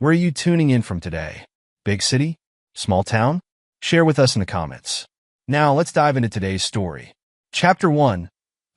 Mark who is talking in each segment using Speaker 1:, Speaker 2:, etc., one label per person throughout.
Speaker 1: Where are you tuning in from today? Big city? Small town? Share with us in the comments. Now, let's dive into today's story. Chapter 1.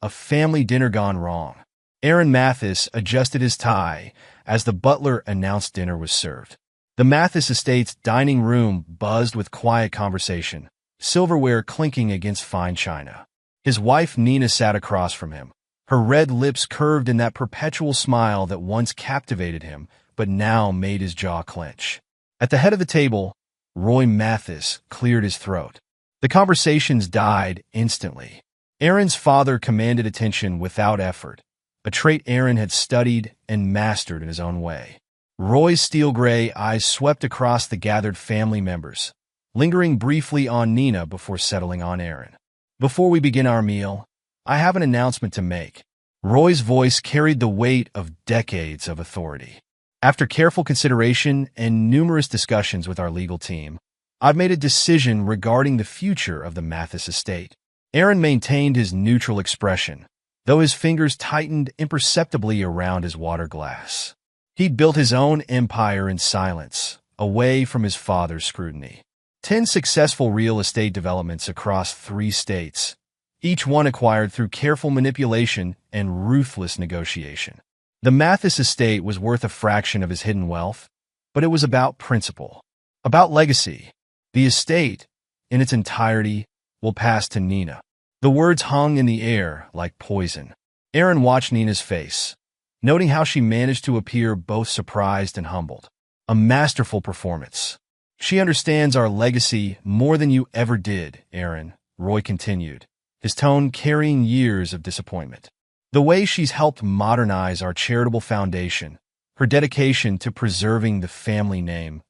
Speaker 1: A Family Dinner Gone Wrong. Aaron Mathis adjusted his tie as the butler announced dinner was served. The Mathis estate's dining room buzzed with quiet conversation, silverware clinking against fine china. His wife Nina sat across from him, her red lips curved in that perpetual smile that once captivated him, but now made his jaw clench. At the head of the table, Roy Mathis cleared his throat. The conversations died instantly. Aaron's father commanded attention without effort, a trait Aaron had studied and mastered in his own way. Roy's steel-gray eyes swept across the gathered family members, lingering briefly on Nina before settling on Aaron. Before we begin our meal, I have an announcement to make. Roy's voice carried the weight of decades of authority. After careful consideration and numerous discussions with our legal team, I've made a decision regarding the future of the Mathis estate. Aaron maintained his neutral expression, though his fingers tightened imperceptibly around his water glass. He'd built his own empire in silence, away from his father's scrutiny. 10 successful real estate developments across 3 states, each one acquired through careful manipulation and ruthless negotiation. The Mathis estate was worth a fraction of his hidden wealth, but it was about principle, about legacy. The estate, in its entirety, will pass to Nina. The words hung in the air like poison. Aaron watched Nina's face, noting how she managed to appear both surprised and humbled. A masterful performance. She understands our legacy more than you ever did, Aaron, Roy continued, his tone carrying years of disappointment. The way she's helped modernize our charitable foundation, her dedication to preserving the family name.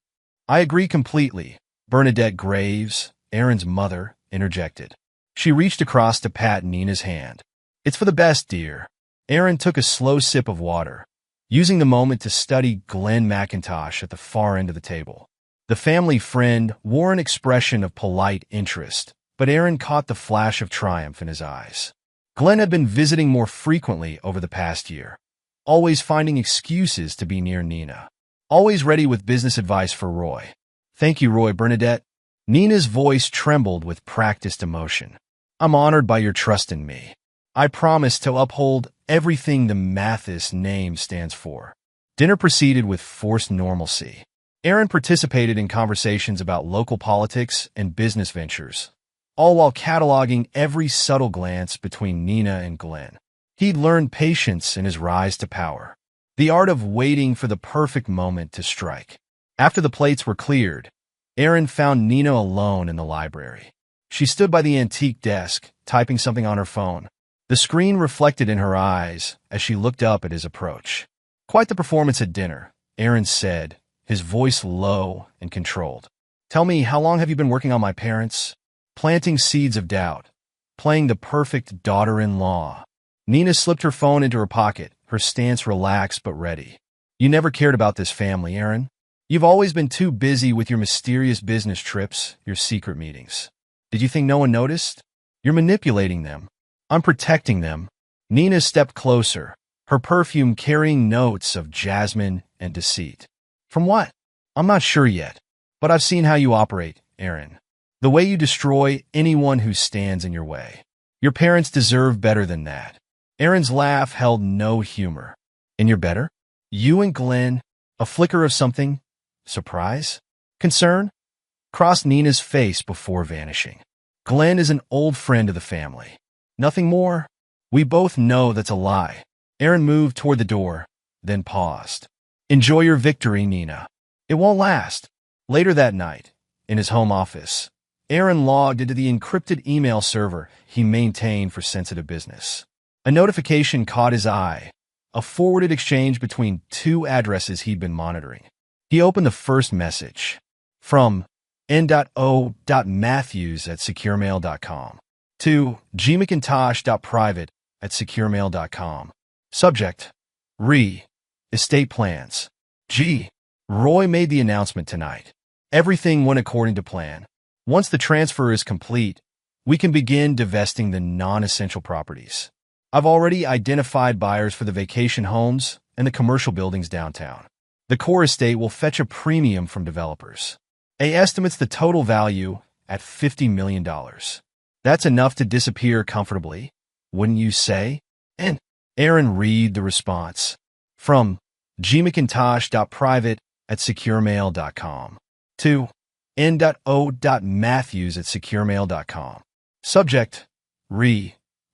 Speaker 1: I agree completely, Bernadette Graves, Aaron's mother, interjected. She reached across to pat Nina's hand. It's for the best, dear. Aaron took a slow sip of water, using the moment to study Glenn McIntosh at the far end of the table. The family friend wore an expression of polite interest, but Aaron caught the flash of triumph in his eyes. Glenn had been visiting more frequently over the past year, always finding excuses to be near Nina, always ready with business advice for Roy. Thank you, Roy. Bernadette. Nina's voice trembled with practiced emotion. I'm honored by your trust in me. I promise to uphold everything the Mathis name stands for. Dinner proceeded with forced normalcy. Aaron participated in conversations about local politics and business ventures, all while cataloging every subtle glance between Nina and Glenn. He'd learned patience in his rise to power, the art of waiting for the perfect moment to strike. After the plates were cleared, Aaron found Nina alone in the library. She stood by the antique desk, typing something on her phone. The screen reflected in her eyes as she looked up at his approach. Quite the performance at dinner, Aaron said, his voice low and controlled. Tell me, how long have you been working on my parents? Planting seeds of doubt, playing the perfect daughter-in-law. Nina slipped her phone into her pocket, her stance relaxed but ready. You never cared about this family, Aaron. You've always been too busy with your mysterious business trips, your secret meetings. Did you think no one noticed? You're manipulating them. I'm protecting them. Nina stepped closer, her perfume carrying notes of jasmine and deceit. From what? I'm not sure yet, but I've seen how you operate, Aaron. The way you destroy anyone who stands in your way. Your parents deserve better than that. Aaron's laugh held no humor. And you're better? You and Glenn, a flicker of something? Surprise? Concern? Crossed Nina's face before vanishing. Glenn is an old friend of the family. Nothing more? We both know that's a lie. Aaron moved toward the door, then paused. Enjoy your victory, Nina. It won't last. Later that night, in his home office, Aaron logged into the encrypted email server he maintained for sensitive business. A notification caught his eye, a forwarded exchange between 2 addresses he'd been monitoring. He opened the first message, from n.o.matthews@securemail.com to gmcintosh.private@securemail.com. Subject, estate plans. G. Roy made the announcement tonight. Everything went according to plan. Once the transfer is complete, we can begin divesting the non-essential properties. I've already identified buyers for the vacation homes and the commercial buildings downtown. The core estate will fetch a premium from developers. A estimates the total value at $50 million. That's enough to disappear comfortably, wouldn't you say? And Aaron read the response from gmcintosh.private@securemail.com to n.o.matthews@securemail.com. Subject: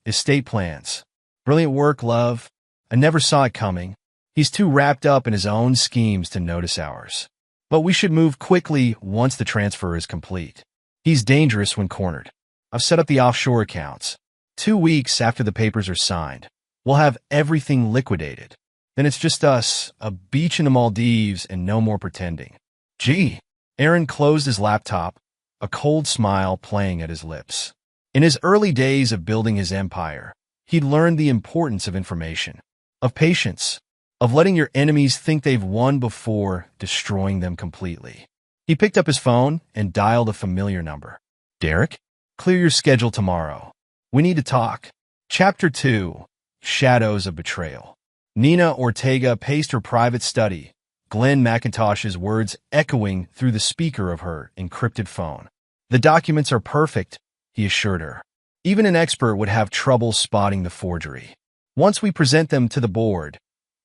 Speaker 1: estate plans. Brilliant work, love. I never saw it coming. He's too wrapped up in his own schemes to notice ours. But we should move quickly once the transfer is complete. He's dangerous when cornered. I've set up the offshore accounts. 2 weeks after the papers are signed, we'll have everything liquidated. Then it's just us, a beach in the Maldives, and no more pretending. Gee. Aaron closed his laptop, a cold smile playing at his lips. In his early days of building his empire, he'd learned the importance of information, of patience, of letting your enemies think they've won before destroying them completely. He picked up his phone and dialed a familiar number. Derek? Clear your schedule tomorrow. We need to talk. Chapter 2. Shadows of Betrayal. Nina Ortega paced her private study, Glenn McIntosh's words echoing through the speaker of her encrypted phone. The documents are perfect, he assured her. Even an expert would have trouble spotting the forgery. Once we present them to the board,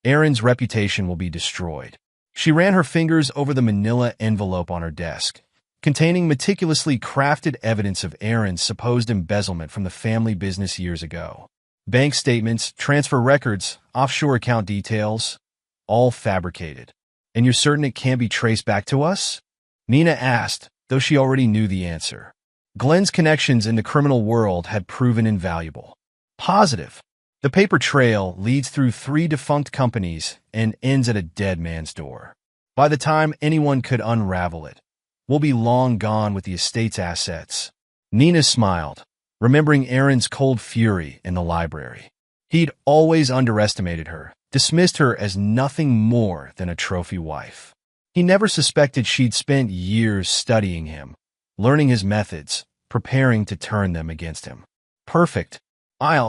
Speaker 1: Aaron's reputation will be destroyed. She ran her fingers over the manila envelope on her desk, containing meticulously crafted evidence of Aaron's supposed embezzlement from the family business years ago. Bank statements, transfer records, offshore account details, all fabricated. And you're certain it can't be traced back to us? Nina asked, though she already knew the answer. Glenn's connections in the criminal world had proven invaluable. Positive. The paper trail leads through 3 defunct companies and ends at a dead man's door. By the time anyone could unravel it, we'll be long gone with the estate's assets. Nina smiled, remembering Aaron's cold fury in the library. He'd always underestimated her, dismissed her as nothing more than a trophy wife. He never suspected she'd spent years studying him, learning his methods, preparing to turn them against him. Perfect.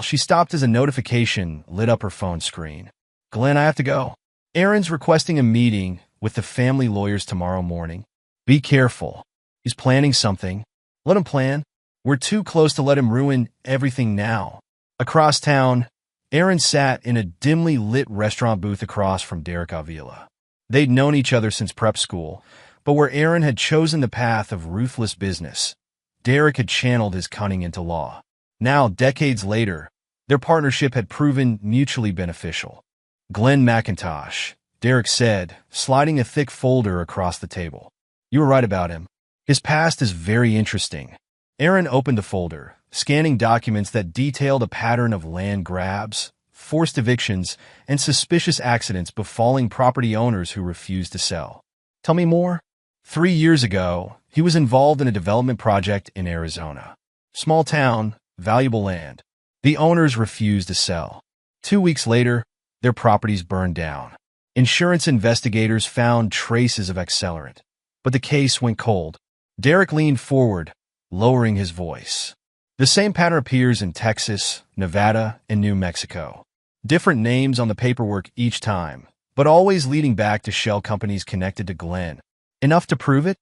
Speaker 1: She stopped as a notification lit up her phone screen. Glenn, I have to go. Aaron's requesting a meeting with the family lawyers tomorrow morning. Be careful. He's planning something. Let him plan. We're too close to let him ruin everything now. Across town, Aaron sat in a dimly lit restaurant booth across from Derek Avila. They'd known each other since prep school, but where Aaron had chosen the path of ruthless business, Derek had channeled his cunning into law. Now, decades later, their partnership had proven mutually beneficial. Glenn McIntosh, Derek said, sliding a thick folder across the table. You were right about him. His past is very interesting. Aaron opened the folder, scanning documents that detailed a pattern of land grabs, forced evictions, and suspicious accidents befalling property owners who refused to sell. Tell me more. 3 years ago, he was involved in a development project in Arizona. Small town, valuable land. The owners refused to sell. 2 weeks later, their properties burned down. Insurance investigators found traces of accelerant, but the case went cold. Derek leaned forward, lowering his voice. The same pattern appears in Texas, Nevada, and New Mexico. Different names on the paperwork each time, but always leading back to shell companies connected to Glenn. Enough to prove it?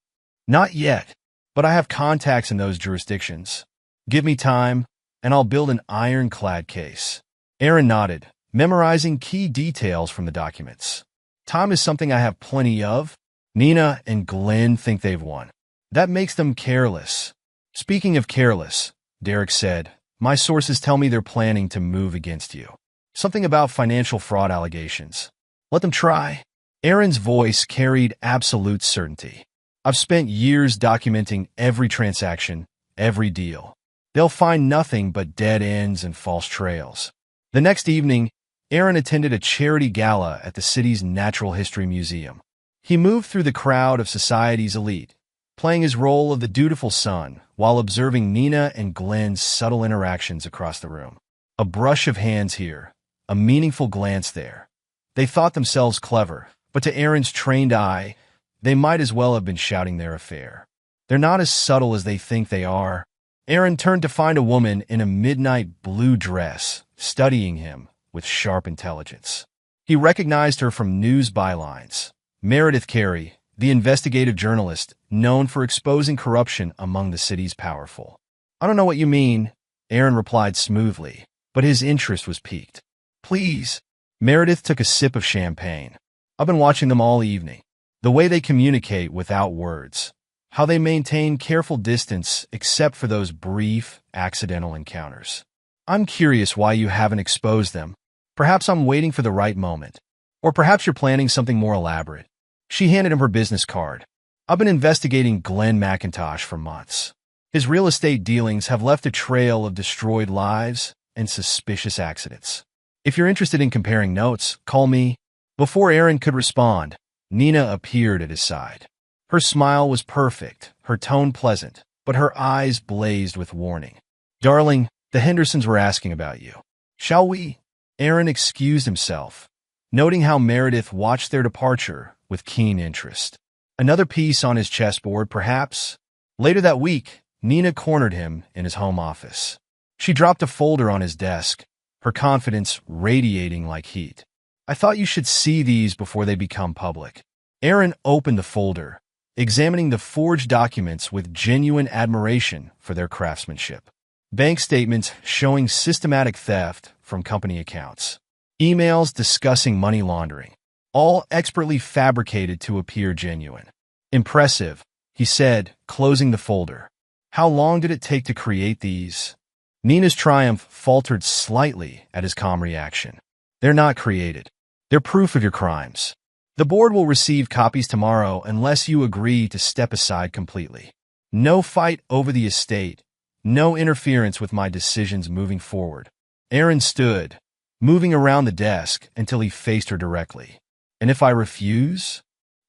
Speaker 1: Not yet, but I have contacts in those jurisdictions. Give me time, and I'll build an ironclad case. Aaron nodded, memorizing key details from the documents. Time is something I have plenty of. Nina and Glenn think they've won. That makes them careless. Speaking of careless, Derek said, my sources tell me they're planning to move against you. Something about financial fraud allegations. Let them try. Aaron's voice carried absolute certainty. I've spent years documenting every transaction, every deal. They'll find nothing but dead ends and false trails. The next evening, Aaron attended a charity gala at the city's Natural History Museum. He moved through the crowd of society's elite, playing his role of the dutiful son while observing Nina and Glenn's subtle interactions across the room. A brush of hands here, a meaningful glance there. They thought themselves clever, but to Aaron's trained eye, they might as well have been shouting their affair. They're not as subtle as they think they are. Aaron turned to find a woman in a midnight blue dress, studying him with sharp intelligence. He recognized her from news bylines, Meredith Carey, the investigative journalist known for exposing corruption among the city's powerful. I don't know what you mean, Aaron replied smoothly, but his interest was piqued. Please. Meredith took a sip of champagne. I've been watching them all evening. The way they communicate without words. How they maintain careful distance except for those brief, accidental encounters. I'm curious why you haven't exposed them. Perhaps I'm waiting for the right moment. Or perhaps you're planning something more elaborate. She handed him her business card. I've been investigating Glenn McIntosh for months. His real estate dealings have left a trail of destroyed lives and suspicious accidents. If you're interested in comparing notes, call me. Before Aaron could respond, Nina appeared at his side. Her smile was perfect, her tone pleasant, but her eyes blazed with warning. Darling, the Hendersons were asking about you. Shall we? Aaron excused himself, noting how Meredith watched their departure with keen interest. Another piece on his chessboard, perhaps? Later that week, Nina cornered him in his home office. She dropped a folder on his desk, her confidence radiating like heat. I thought you should see these before they become public. Aaron opened the folder, examining the forged documents with genuine admiration for their craftsmanship. Bank statements showing systematic theft from company accounts. Emails discussing money laundering, all expertly fabricated to appear genuine. Impressive, he said, closing the folder. How long did it take to create these? Nina's triumph faltered slightly at his calm reaction. They're not created. They're proof of your crimes. The board will receive copies tomorrow unless you agree to step aside completely. No fight over the estate. No interference with my decisions moving forward. Aaron stood, moving around the desk until he faced her directly. And if I refuse,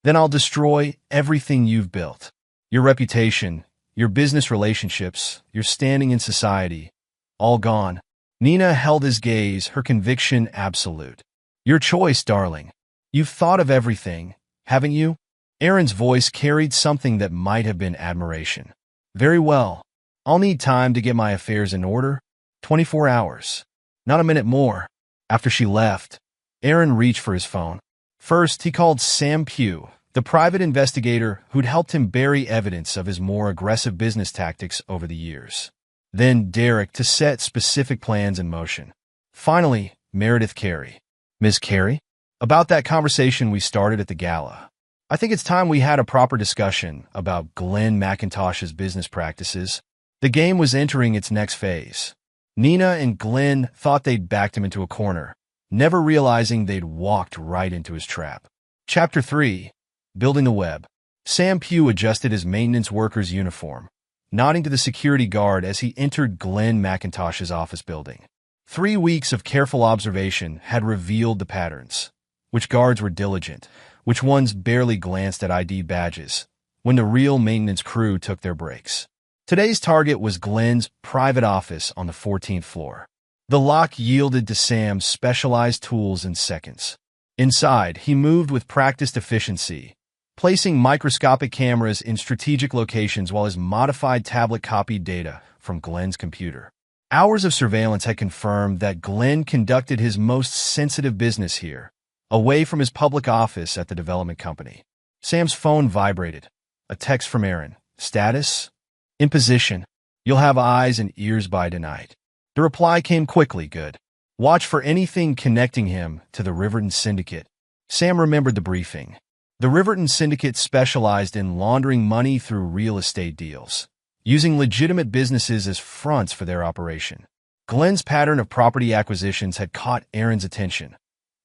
Speaker 1: then I'll destroy everything you've built. Your reputation, your business relationships, your standing in society, all gone. Nina held his gaze, her conviction absolute. Your choice, darling. You've thought of everything, haven't you? Aaron's voice carried something that might have been admiration. Very well. I'll need time to get my affairs in order. 24 hours. Not a minute more. After she left, Aaron reached for his phone. First, he called Sam Pugh, the private investigator who'd helped him bury evidence of his more aggressive business tactics over the years. Then Derek to set specific plans in motion. Finally, Meredith Carey. Ms. Carey? About that conversation we started at the gala. I think it's time we had a proper discussion about Glenn McIntosh's business practices. The game was entering its next phase. Nina and Glenn thought they'd backed him into a corner, never realizing they'd walked right into his trap. Chapter 3. Building the Web. Sam Pugh adjusted his maintenance worker's uniform, nodding to the security guard as he entered Glenn McIntosh's office building. 3 weeks of careful observation had revealed the patterns. Which guards were diligent, which ones barely glanced at ID badges, when the real maintenance crew took their breaks. Today's target was Glenn's private office on the 14th floor. The lock yielded to Sam's specialized tools in seconds. Inside, he moved with practiced efficiency, placing microscopic cameras in strategic locations while his modified tablet copied data from Glenn's computer. Hours of surveillance had confirmed that Glenn conducted his most sensitive business here, away from his public office at the development company. Sam's phone vibrated. A text from Aaron. Status? In position. You'll have eyes and ears by tonight. The reply came quickly. Good. Watch for anything connecting him to the Riverton Syndicate. Sam remembered the briefing. The Riverton Syndicate specialized in laundering money through real estate deals, using legitimate businesses as fronts for their operation. Glenn's pattern of property acquisitions had caught Aaron's attention.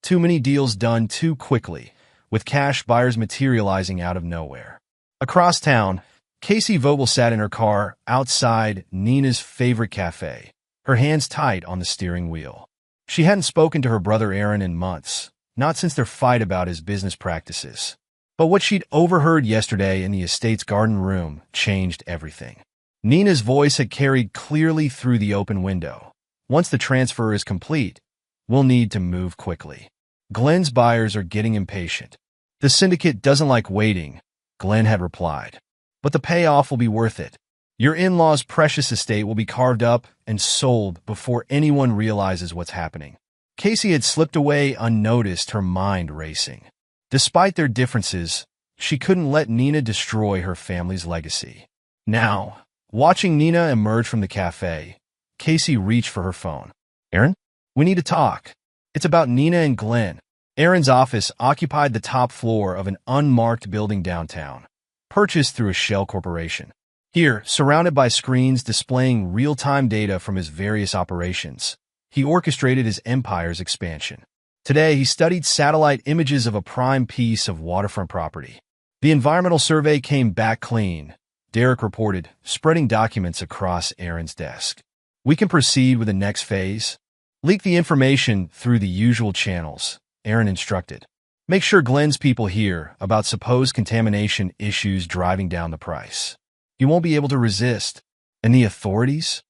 Speaker 1: Too many deals done too quickly, with cash buyers materializing out of nowhere. Across town, Casey Vogel sat in her car outside Nina's favorite cafe, her hands tight on the steering wheel. She hadn't spoken to her brother Aaron in months, not since their fight about his business practices. But what she'd overheard yesterday in the estate's garden room changed everything. Nina's voice had carried clearly through the open window. Once the transfer is complete, we'll need to move quickly. Glenn's buyers are getting impatient. The syndicate doesn't like waiting, Glenn had replied. But the payoff will be worth it. Your in-law's precious estate will be carved up and sold before anyone realizes what's happening. Casey had slipped away unnoticed, her mind racing. Despite their differences, she couldn't let Nina destroy her family's legacy. Now, watching Nina emerge from the cafe, Casey reached for her phone. Aaron, we need to talk. It's about Nina and Glenn. Aaron's office occupied the top floor of an unmarked building downtown, purchased through a shell corporation. Here, surrounded by screens displaying real-time data from his various operations, he orchestrated his empire's expansion. Today, he studied satellite images of a prime piece of waterfront property. The environmental survey came back clean, Derek reported, spreading documents across Aaron's desk. We can proceed with the next phase. Leak the information through the usual channels, Aaron instructed. Make sure Glenn's people hear about supposed contamination issues driving down the price. You won't be able to resist. And the authorities?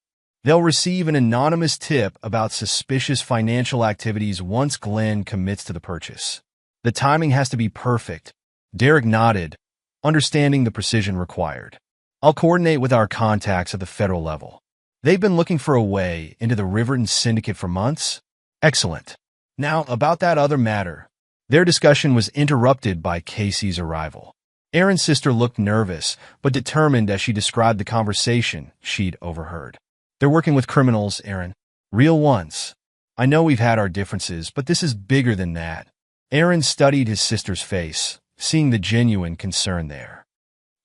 Speaker 1: They'll receive an anonymous tip about suspicious financial activities once Glenn commits to the purchase. The timing has to be perfect. Derek nodded, understanding the precision required. I'll coordinate with our contacts at the federal level. They've been looking for a way into the Riverton Syndicate for months. Excellent. Now, about that other matter. Their discussion was interrupted by Casey's arrival. Aaron's sister looked nervous, but determined as she described the conversation she'd overheard. They're working with criminals, Aaron. Real ones. I know we've had our differences, but this is bigger than that. Aaron studied his sister's face, seeing the genuine concern there.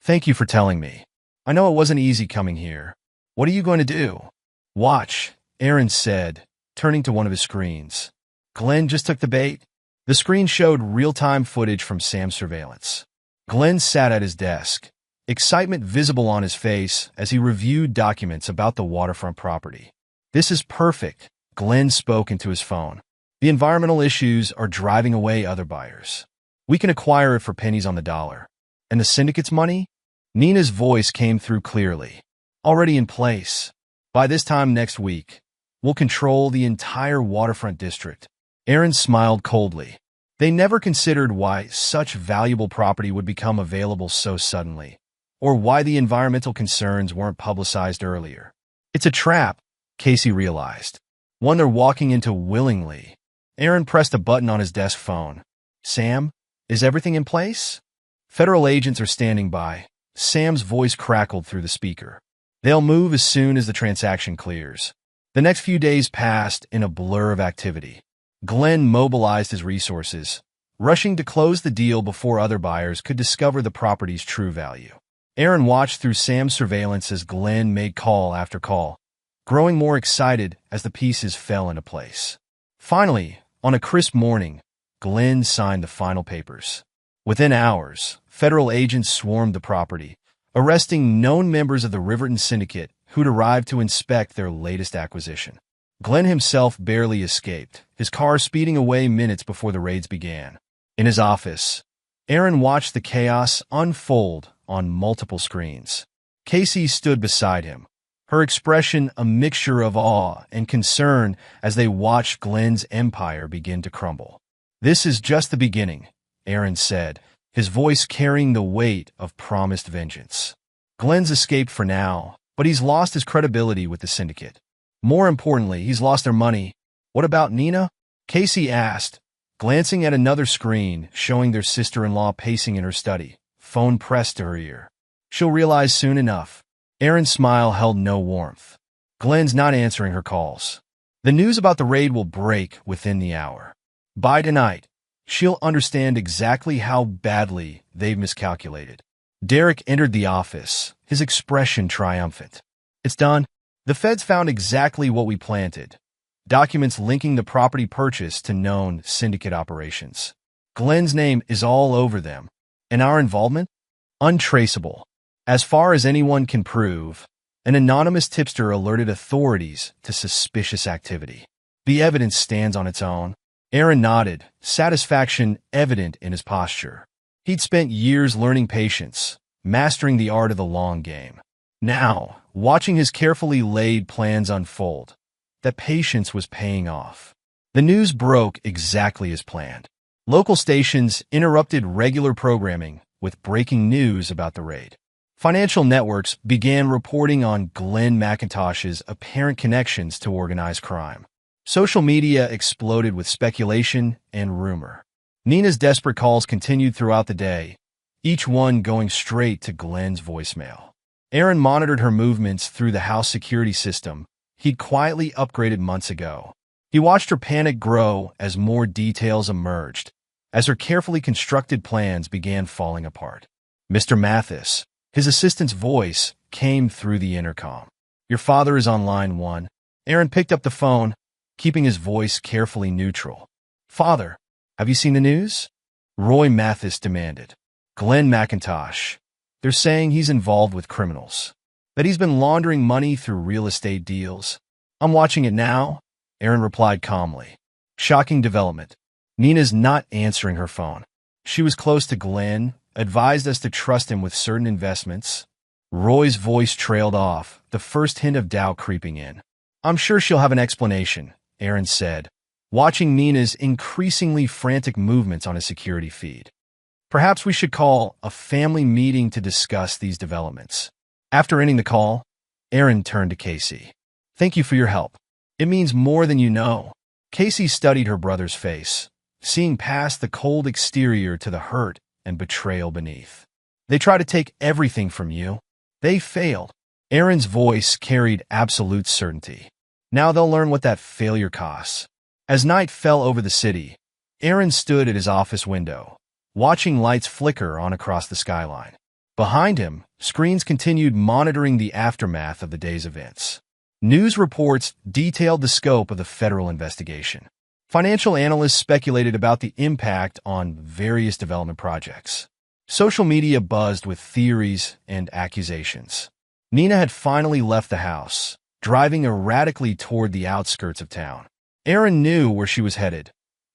Speaker 1: Thank you for telling me. I know it wasn't easy coming here. What are you going to do? Watch, Aaron said, turning to one of his screens. Glenn just took the bait. The screen showed real-time footage from Sam's surveillance. Glenn sat at his desk, excitement visible on his face as he reviewed documents about the waterfront property. This is perfect, Glenn spoke into his phone. The environmental issues are driving away other buyers. We can acquire it for pennies on the dollar. And the syndicate's money? Nina's voice came through clearly. Already in place. By this time next week, we'll control the entire waterfront district. Aaron smiled coldly. They never considered why such valuable property would become available so suddenly, or why the environmental concerns weren't publicized earlier. It's a trap, Casey realized. One they're walking into willingly. Aaron pressed a button on his desk phone. Sam, is everything in place? Federal agents are standing by. Sam's voice crackled through the speaker. They'll move as soon as the transaction clears. The next few days passed in a blur of activity. Glenn mobilized his resources, rushing to close the deal before other buyers could discover the property's true value. Aaron watched through Sam's surveillance as Glenn made call after call, growing more excited as the pieces fell into place. Finally, on a crisp morning, Glenn signed the final papers. Within hours, federal agents swarmed the property, arresting known members of the Riverton Syndicate who'd arrived to inspect their latest acquisition. Glenn himself barely escaped, his car speeding away minutes before the raids began. In his office, Aaron watched the chaos unfold on multiple screens. Casey stood beside him, her expression a mixture of awe and concern as they watched Glenn's empire begin to crumble. This is just the beginning, Aaron said, his voice carrying the weight of promised vengeance. Glenn's escaped for now, but he's lost his credibility with the syndicate. More importantly, he's lost their money. What about Nina? Casey asked, glancing at another screen showing their sister-in-law pacing in her study, phone pressed to her ear. She'll realize soon enough. Aaron's smile held no warmth. Glenn's not answering her calls. The news about the raid will break within the hour. By tonight, she'll understand exactly how badly they've miscalculated. Derek entered the office, his expression triumphant. It's done. The feds found exactly what we planted. Documents linking the property purchase to known syndicate operations. Glenn's name is all over them. And our involvement? Untraceable. As far as anyone can prove, an anonymous tipster alerted authorities to suspicious activity. The evidence stands on its own. Aaron nodded, satisfaction evident in his posture. He'd spent years learning patience, mastering the art of the long game. Now, watching his carefully laid plans unfold, that patience was paying off. The news broke exactly as planned. Local stations interrupted regular programming with breaking news about the raid. Financial networks began reporting on Glenn McIntosh's apparent connections to organized crime. Social media exploded with speculation and rumor. Nina's desperate calls continued throughout the day, each one going straight to Glenn's voicemail. Aaron monitored her movements through the house security system he'd quietly upgraded months ago. He watched her panic grow as more details emerged, as her carefully constructed plans began falling apart. Mr. Mathis, his assistant's voice came through the intercom. "Your father is on line 1. Aaron picked up the phone, keeping his voice carefully neutral. "Father, have you seen the news?" Roy Mathis demanded. "Glenn McIntosh. They're saying he's involved with criminals, that he's been laundering money through real estate deals." "I'm watching it now," Aaron replied calmly. Shocking development. Nina's not answering her phone. She was close to Glenn, advised us to trust him with certain investments. Roy's voice trailed off, the first hint of doubt creeping in. "I'm sure she'll have an explanation," Aaron said, watching Nina's increasingly frantic movements on his security feed. "Perhaps we should call a family meeting to discuss these developments." After ending the call, Aaron turned to Casey. "Thank you for your help. It means more than you know." Casey studied her brother's face, seeing past the cold exterior to the hurt and betrayal beneath. "They try to take everything from you. They failed." Aaron's voice carried absolute certainty. "Now they'll learn what that failure costs." As night fell over the city, Aaron stood at his office window, watching lights flicker on across the skyline. Behind him, screens continued monitoring the aftermath of the day's events. News reports detailed the scope of the federal investigation. Financial analysts speculated about the impact on various development projects. Social media buzzed with theories and accusations. Nina had finally left the house, driving erratically toward the outskirts of town. Aaron knew where she was headed,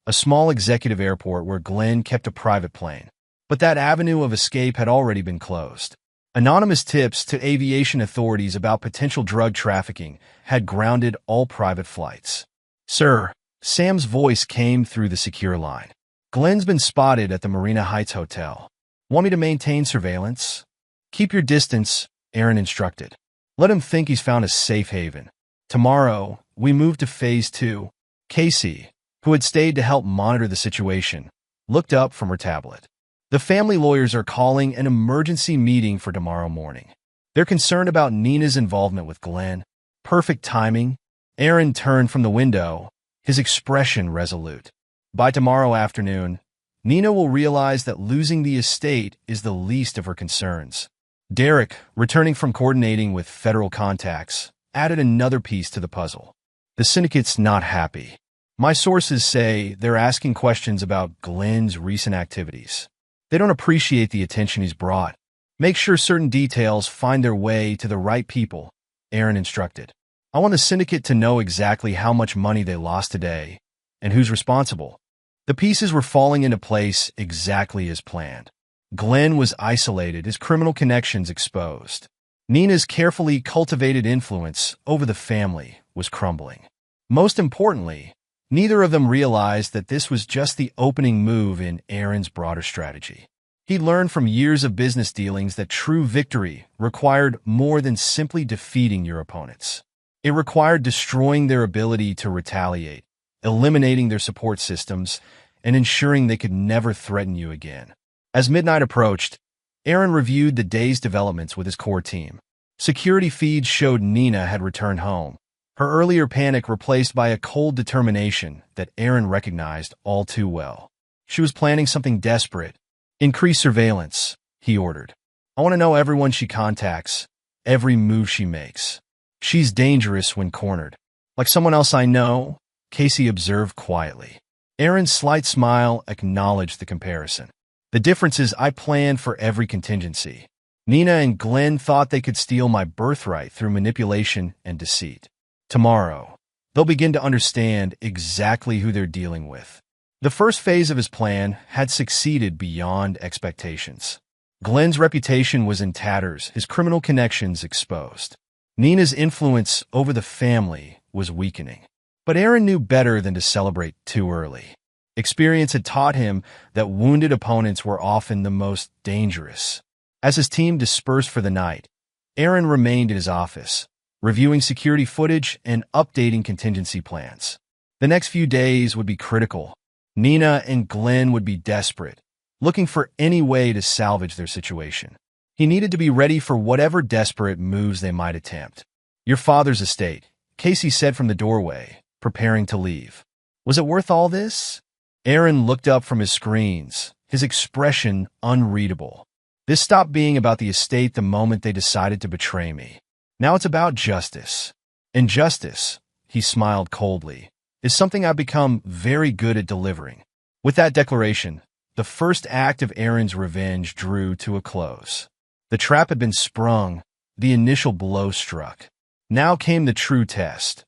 Speaker 1: a small executive airport where Glenn kept a private plane. But that avenue of escape had already been closed. Anonymous tips to aviation authorities about potential drug trafficking had grounded all private flights. "Sir," Sam's voice came through the secure line. "Glenn's been spotted at the Marina Heights Hotel. Want me to maintain surveillance?" "Keep your distance," Aaron instructed. "Let him think he's found a safe haven. Tomorrow, we move to Phase 2. Casey, who had stayed to help monitor the situation, looked up from her tablet. "The family lawyers are calling an emergency meeting for tomorrow morning. They're concerned about Nina's involvement with Glenn." Perfect timing. Aaron turned from the window, his expression resolute. By tomorrow afternoon, Nina will realize that losing the estate is the least of her concerns. Derek, returning from coordinating with federal contacts, added another piece to the puzzle. "The syndicate's not happy. My sources say they're asking questions about Glenn's recent activities. They don't appreciate the attention he's brought. Make sure certain details find their way to the right people," Aaron instructed. "I want the syndicate to know exactly how much money they lost today and who's responsible." The pieces were falling into place exactly as planned. Glenn was isolated, his criminal connections exposed. Nina's carefully cultivated influence over the family was crumbling. Most importantly, neither of them realized that this was just the opening move in Aaron's broader strategy. He learned from years of business dealings that true victory required more than simply defeating your opponents. It required destroying their ability to retaliate, eliminating their support systems, and ensuring they could never threaten you again. As midnight approached, Aaron reviewed the day's developments with his core team. Security feeds showed Nina had returned home, her earlier panic replaced by a cold determination that Aaron recognized all too well. She was planning something desperate. "Increase surveillance," he ordered. "I want to know everyone she contacts, every move she makes. She's dangerous when cornered." "Like someone else I know," Casey observed quietly. Aaron's slight smile acknowledged the comparison. "The difference is I plan for every contingency. Nina and Glenn thought they could steal my birthright through manipulation and deceit. Tomorrow, they'll begin to understand exactly who they're dealing with." The first phase of his plan had succeeded beyond expectations. Glenn's reputation was in tatters, his criminal connections exposed. Nina's influence over the family was weakening. But Aaron knew better than to celebrate too early. Experience had taught him that wounded opponents were often the most dangerous. As his team dispersed for the night, Aaron remained in his office, reviewing security footage and updating contingency plans. The next few days would be critical. Nina and Glenn would be desperate, looking for any way to salvage their situation. He needed to be ready for whatever desperate moves they might attempt. Your father's estate, Casey said from the doorway, preparing to leave. Was it worth all this? Aaron looked up from his screens, his expression unreadable. This stopped being about the estate the moment they decided to betray me. Now it's about justice. And justice, he smiled coldly, is something I've become very good at delivering. With that declaration, the first act of Aaron's revenge drew to a close. The trap had been sprung, the initial blow struck. Now came the true test,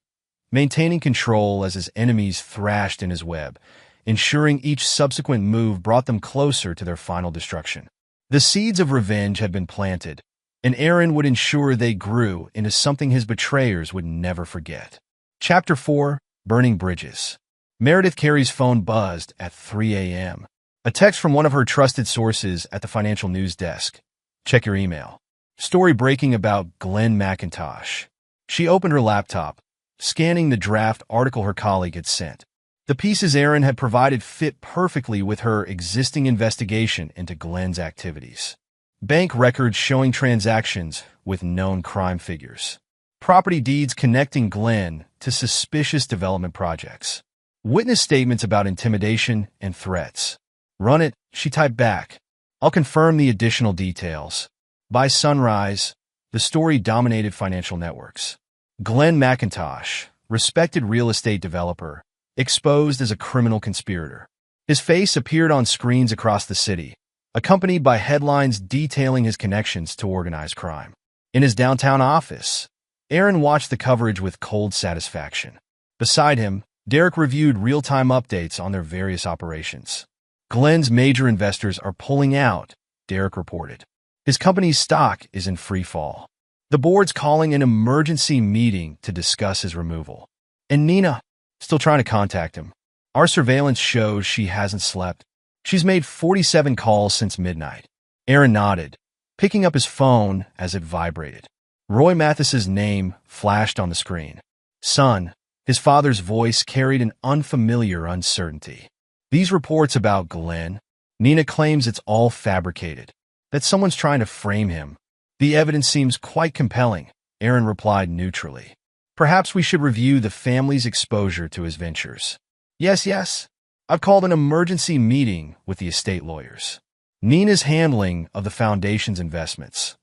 Speaker 1: maintaining control as his enemies thrashed in his web, ensuring each subsequent move brought them closer to their final destruction. The seeds of revenge had been planted, and Aaron would ensure they grew into something his betrayers would never forget. Chapter 4: Burning Bridges. Meredith Carey's phone buzzed at 3 a.m. A text from one of her trusted sources at the financial news desk. Check your email. Story breaking about Glenn McIntosh. She opened her laptop, scanning the draft article her colleague had sent. The pieces Aaron had provided fit perfectly with her existing investigation into Glenn's activities. Bank records showing transactions with known crime figures. Property deeds connecting Glenn to suspicious development projects. Witness statements about intimidation and threats. Run it, she typed back. I'll confirm the additional details. By sunrise, the story dominated financial networks. Glenn McIntosh, respected real estate developer, exposed as a criminal conspirator. His face appeared on screens across the city, accompanied by headlines detailing his connections to organized crime. In his downtown office, Aaron watched the coverage with cold satisfaction. Beside him, Derek reviewed real-time updates on their various operations. Glenn's major investors are pulling out, Derek reported. His company's stock is in free fall. The board's calling an emergency meeting to discuss his removal. And Nina, still trying to contact him. Our surveillance shows she hasn't slept. She's made 47 calls since midnight. Aaron nodded, picking up his phone as it vibrated. Roy Mathis's name flashed on the screen. Son, his father's voice carried an unfamiliar uncertainty. These reports about Glenn, Nina claims it's all fabricated, that someone's trying to frame him. The evidence seems quite compelling, Aaron replied neutrally. Perhaps we should review the family's exposure to his ventures. Yes. I've called an emergency meeting with the estate lawyers. Nina's handling of the foundation's investments.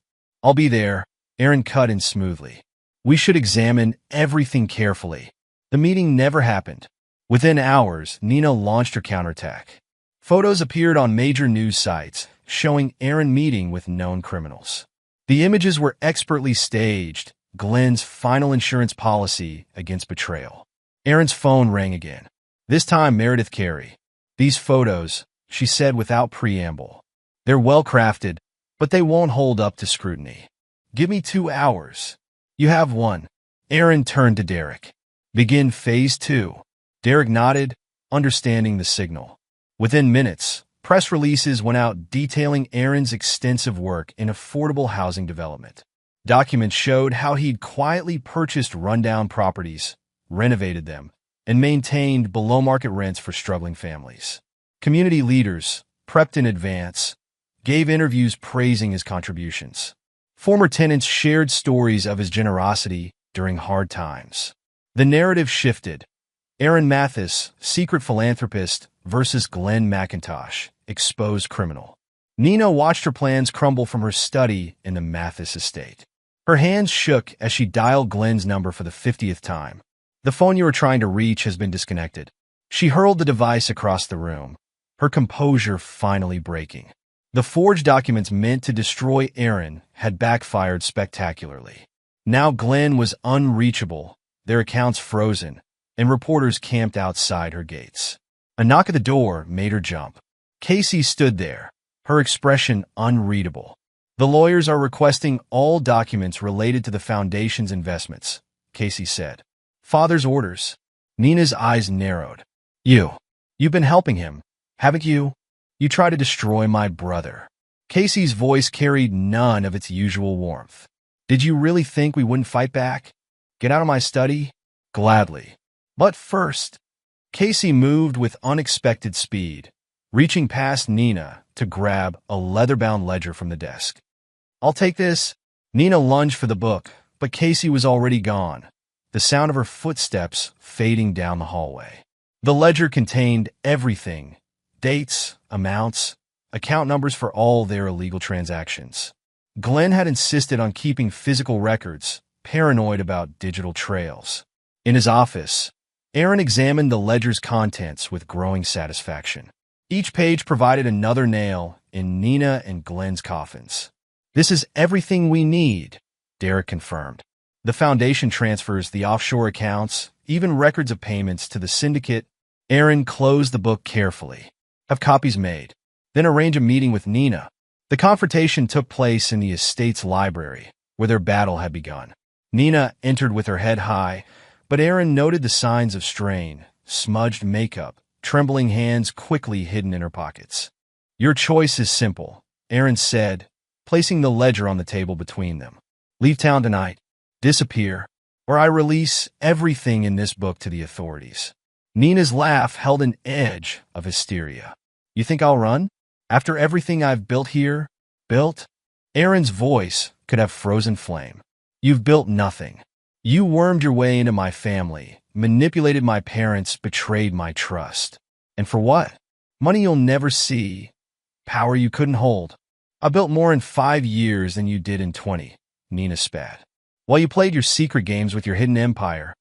Speaker 1: I'll be there, Aaron cut in smoothly. We should examine everything carefully. The meeting never happened. Within hours, Nina launched her counterattack. Photos appeared on major news sites, showing Aaron meeting with known criminals. The images were expertly staged, Glenn's final insurance policy against betrayal. Aaron's phone rang again. This time Meredith Carey. These photos, she said without preamble. They're well-crafted, but they won't hold up to scrutiny. Give me 2 hours. You have one. Aaron turned to Derek. Begin phase 2. Derek nodded, understanding the signal. Within minutes, press releases went out detailing Aaron's extensive work in affordable housing development. Documents showed how he'd quietly purchased rundown properties, renovated them, and maintained below-market rents for struggling families. Community leaders, prepped in advance, gave interviews praising his contributions. Former tenants shared stories of his generosity during hard times. The narrative shifted. Aaron Mathis, secret philanthropist, versus Glenn McIntosh, exposed criminal. Nina watched her plans crumble from her study in the Mathis estate. Her hands shook as she dialed Glenn's number for the 50th time. The phone you were trying to reach has been disconnected. She hurled the device across the room, her composure finally breaking. The forged documents meant to destroy Aaron had backfired spectacularly. Now Glenn was unreachable, their accounts frozen, and reporters camped outside her gates. A knock at the door made her jump. Casey stood there, her expression unreadable. The lawyers are requesting all documents related to the foundation's investments, Casey said. Father's orders. Nina's eyes narrowed. You've been helping him, haven't you? You tried to destroy my brother. Casey's voice carried none of its usual warmth. Did you really think we wouldn't fight back? Get out of my study? Gladly. But first, Casey moved with unexpected speed, reaching past Nina to grab a leather-bound ledger from the desk. "I'll take this." Nina lunged for the book, but Casey was already gone, the sound of her footsteps fading down the hallway. The ledger contained everything: dates, amounts, account numbers for all their illegal transactions. Glenn had insisted on keeping physical records, paranoid about digital trails. In his office, Aaron examined the ledger's contents with growing satisfaction. Each page provided another nail in Nina and Glenn's coffins. "This is everything we need," Derek confirmed. "The foundation transfers, the offshore accounts, even records of payments to the syndicate." Aaron closed the book carefully. "Have copies made. Then arrange a meeting with Nina." The confrontation took place in the estate's library, where their battle had begun. Nina entered with her head high, but Aaron noted the signs of strain: smudged makeup, trembling hands quickly hidden in her pockets. "Your choice is simple," Aaron said, placing the ledger on the table between them. "Leave town tonight, disappear, or I release everything in this book to the authorities." Nina's laugh held an edge of hysteria. "You think I'll run? After everything I've built here?" "Built?" Aaron's voice could have frozen flame. "You've built nothing. You wormed your way into my family, manipulated my parents, betrayed my trust. And for what? Money you'll never see, power you couldn't hold." "I built more in 5 years than you did in 20, Nina spat. "While you played your secret games with your hidden empire,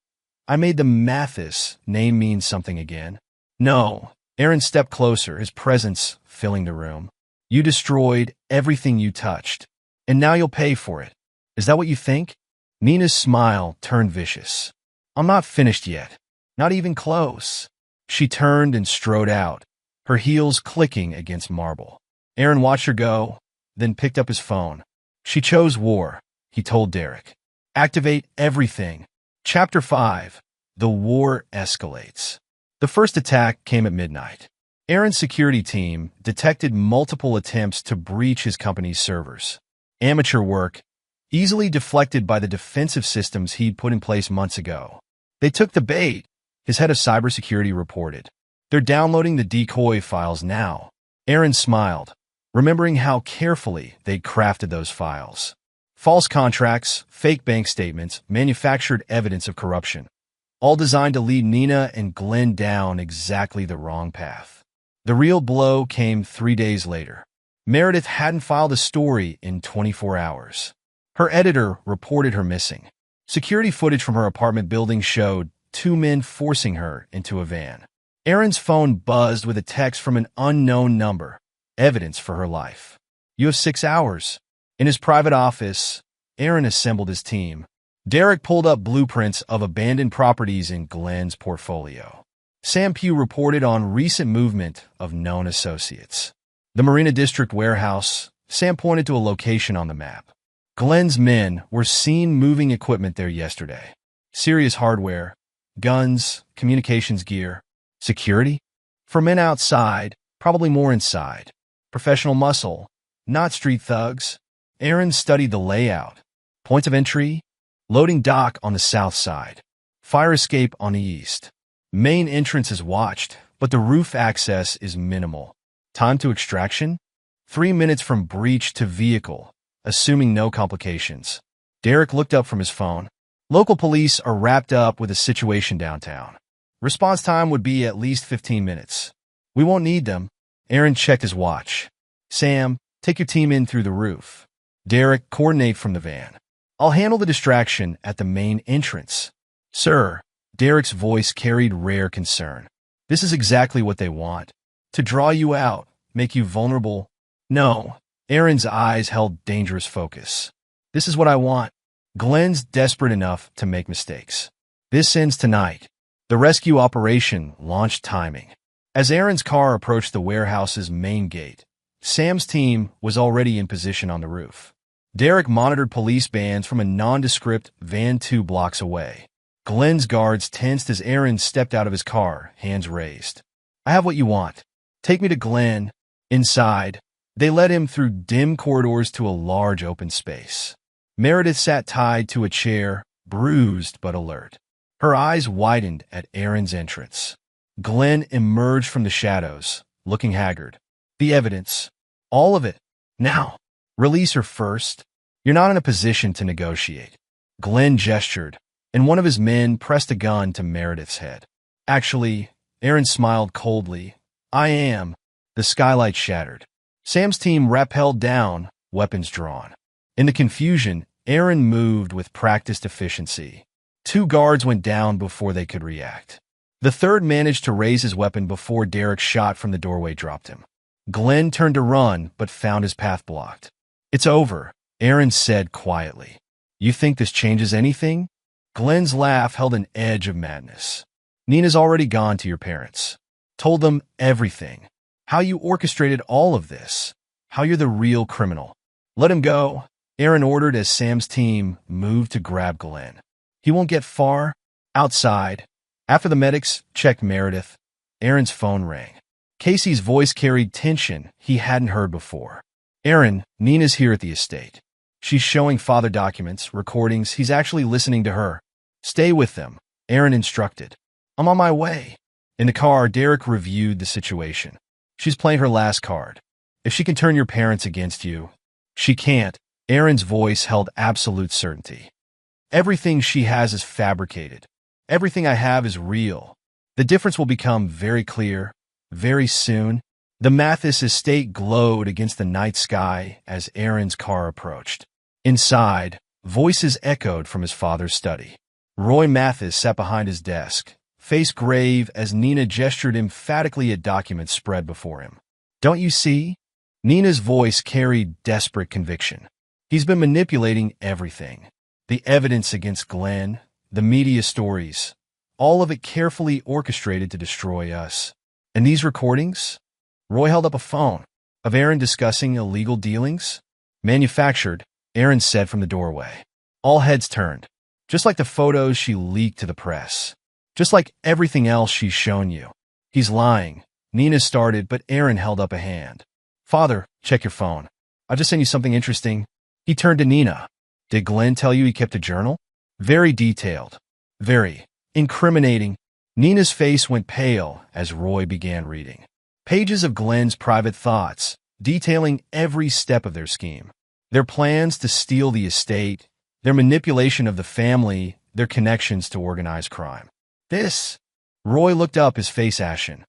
Speaker 1: I made the Mathis name mean something again." "No." Aaron stepped closer, his presence filling the room. "You destroyed everything you touched, and now you'll pay for it. Is that what you think?" Nina's smile turned vicious. "I'm not finished yet. Not even close." She turned and strode out, her heels clicking against marble. Aaron watched her go, then picked up his phone. "She chose war," he told Derek. "Activate everything." Chapter 5. The War Escalates. The first attack came at midnight. Aaron's security team detected multiple attempts to breach his company's servers. Amateur work, easily deflected by the defensive systems he'd put in place months ago. "They took the bait," his head of cybersecurity reported. "They're downloading the decoy files now." Aaron smiled, remembering how carefully they'd crafted those files. False contracts, fake bank statements, manufactured evidence of corruption, all designed to lead Nina and Glenn down exactly the wrong path. The real blow came 3 days later. Meredith hadn't filed a story in 24 hours. Her editor reported her missing. Security footage from her apartment building showed 2 men forcing her into a van. Aaron's phone buzzed with a text from an unknown number, evidence for her life. "You have 6 hours. In his private office, Aaron assembled his team. Derek pulled up blueprints of abandoned properties in Glenn's portfolio. Sam Pugh reported on recent movement of known associates. The Marina District warehouse, Sam pointed to a location on the map. Glenn's men were seen moving equipment there yesterday. Serious hardware, guns, communications gear, security? For men outside, probably more inside. Professional muscle, not street thugs. Aaron studied the layout. Points of entry, loading dock on the south side. Fire escape on the east. Main entrance is watched, but the roof access is minimal. Time to extraction? 3 minutes from breach to vehicle, assuming no complications. Derek looked up from his phone. Local police are wrapped up with a situation downtown. Response time would be at least 15 minutes. We won't need them. Aaron checked his watch. Sam, take your team in through the roof. Derek, coordinate from the van. I'll handle the distraction at the main entrance. Sir, Derek's voice carried rare concern. This is exactly what they want. To draw you out, make you vulnerable. No. Aaron's eyes held dangerous focus. This is what I want. Glenn's desperate enough to make mistakes. This ends tonight. The rescue operation launched timing. As Aaron's car approached the warehouse's main gate, Sam's team was already in position on the roof. Derek monitored police bands from a nondescript van 2 blocks away. Glenn's guards tensed as Aaron stepped out of his car, hands raised. I have what you want. Take me to Glenn. Inside, they led him through dim corridors to a large open space. Meredith sat tied to a chair, bruised but alert. Her eyes widened at Aaron's entrance. Glenn emerged from the shadows, looking haggard. The evidence. All of it. Now. Release her first. You're not in a position to negotiate. Glenn gestured, and one of his men pressed a gun to Meredith's head. Actually, Aaron smiled coldly. I am. The skylight shattered. Sam's team rappelled down, weapons drawn. In the confusion, Aaron moved with practiced efficiency. 2 guards went down before they could react. The third managed to raise his weapon before Derek's shot from the doorway dropped him. Glenn turned to run, but found his path blocked. It's over, Aaron said quietly. You think this changes anything? Glenn's laugh held an edge of madness. Nina's already gone to your parents. Told them everything. How you orchestrated all of this. How you're the real criminal. Let him go, Aaron ordered as Sam's team moved to grab Glenn. He won't get far. Outside. After the medics checked Meredith, Aaron's phone rang. Casey's voice carried tension he hadn't heard before. Aaron, Nina's here at the estate. She's showing father documents, recordings. He's actually listening to her. Stay with them, Aaron instructed. I'm on my way. In the car, Derek reviewed the situation. She's playing her last card. If she can turn your parents against you, she can't. Aaron's voice held absolute certainty. Everything she has is fabricated. Everything I have is real. The difference will become very clear, very soon. The Mathis estate glowed against the night sky as Aaron's car approached. Inside, voices echoed from his father's study. Roy Mathis sat behind his desk, face grave as Nina gestured emphatically at documents spread before him. Don't you see? Nina's voice carried desperate conviction. He's been manipulating everything. The evidence against Glenn, the media stories, all of it carefully orchestrated to destroy us. And these recordings? Roy held up a phone. Of Aaron discussing illegal dealings? Manufactured, Aaron said from the doorway. All heads turned. Just like the photos she leaked to the press. Just like everything else she's shown you. He's lying. Nina started, but Aaron held up a hand. Father, check your phone. I just sent you something interesting. He turned to Nina. Did Glenn tell you he kept a journal? Very detailed. Very incriminating. Nina's face went pale as Roy began reading. Pages of Glenn's private thoughts, detailing every step of their scheme. Their plans to steal the estate, their manipulation of the family, their connections to organized crime. This, Roy looked up, his face ashen.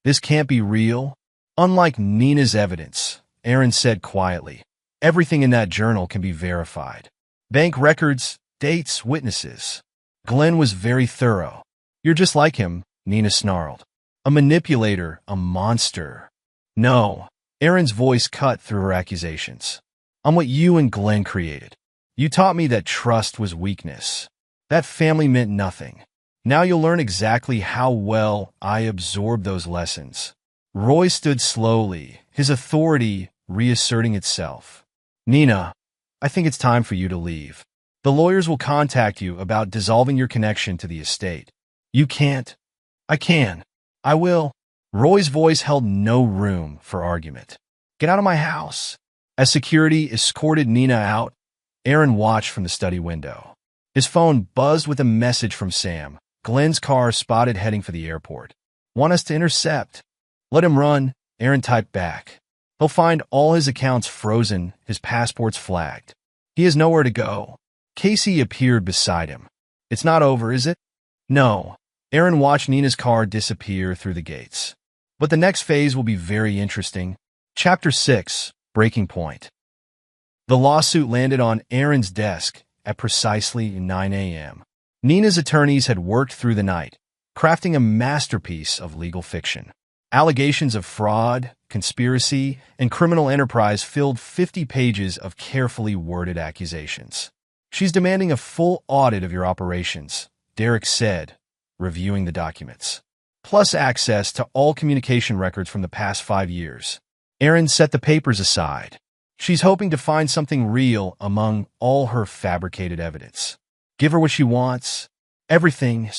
Speaker 1: This can't be real. Unlike Nina's evidence, Aaron said quietly, everything in that journal can be verified. Bank records, dates, witnesses. Glenn was very thorough. You're just like him, Nina snarled. A manipulator, a monster. No, Aaron's voice cut through her accusations. I'm what you and Glenn created. You taught me that trust was weakness. That family meant nothing. Now you'll learn exactly how well I absorbed those lessons. Roy stood slowly, his authority reasserting itself. Nina, I think it's time for you to leave. The lawyers will contact you about dissolving your connection to the estate. You can't. I can. I will. Roy's voice held no room for argument. Get out of my house. As security escorted Nina out, Aaron watched from the study window. His phone buzzed with a message from Sam. Glenn's car spotted heading for the airport. Want us to intercept? Let him run, Aaron typed back. He'll find all his accounts frozen, his passports flagged. He has nowhere to go. Casey appeared beside him. It's not over, is it? No. Aaron watched Nina's car disappear through the gates. But the next phase will be very interesting. Chapter 6, Breaking Point. The lawsuit landed on Aaron's desk at precisely 9 a.m. Nina's attorneys had worked through the night, crafting a masterpiece of legal fiction. Allegations of fraud, conspiracy, and criminal enterprise filled 50 pages of carefully worded accusations. She's demanding a full audit of your operations, Derek said, reviewing the documents, plus access to all communication records from the past 5 years. Aaron set the papers aside. She's hoping to find something real among all her fabricated evidence. Give her what she wants. Everything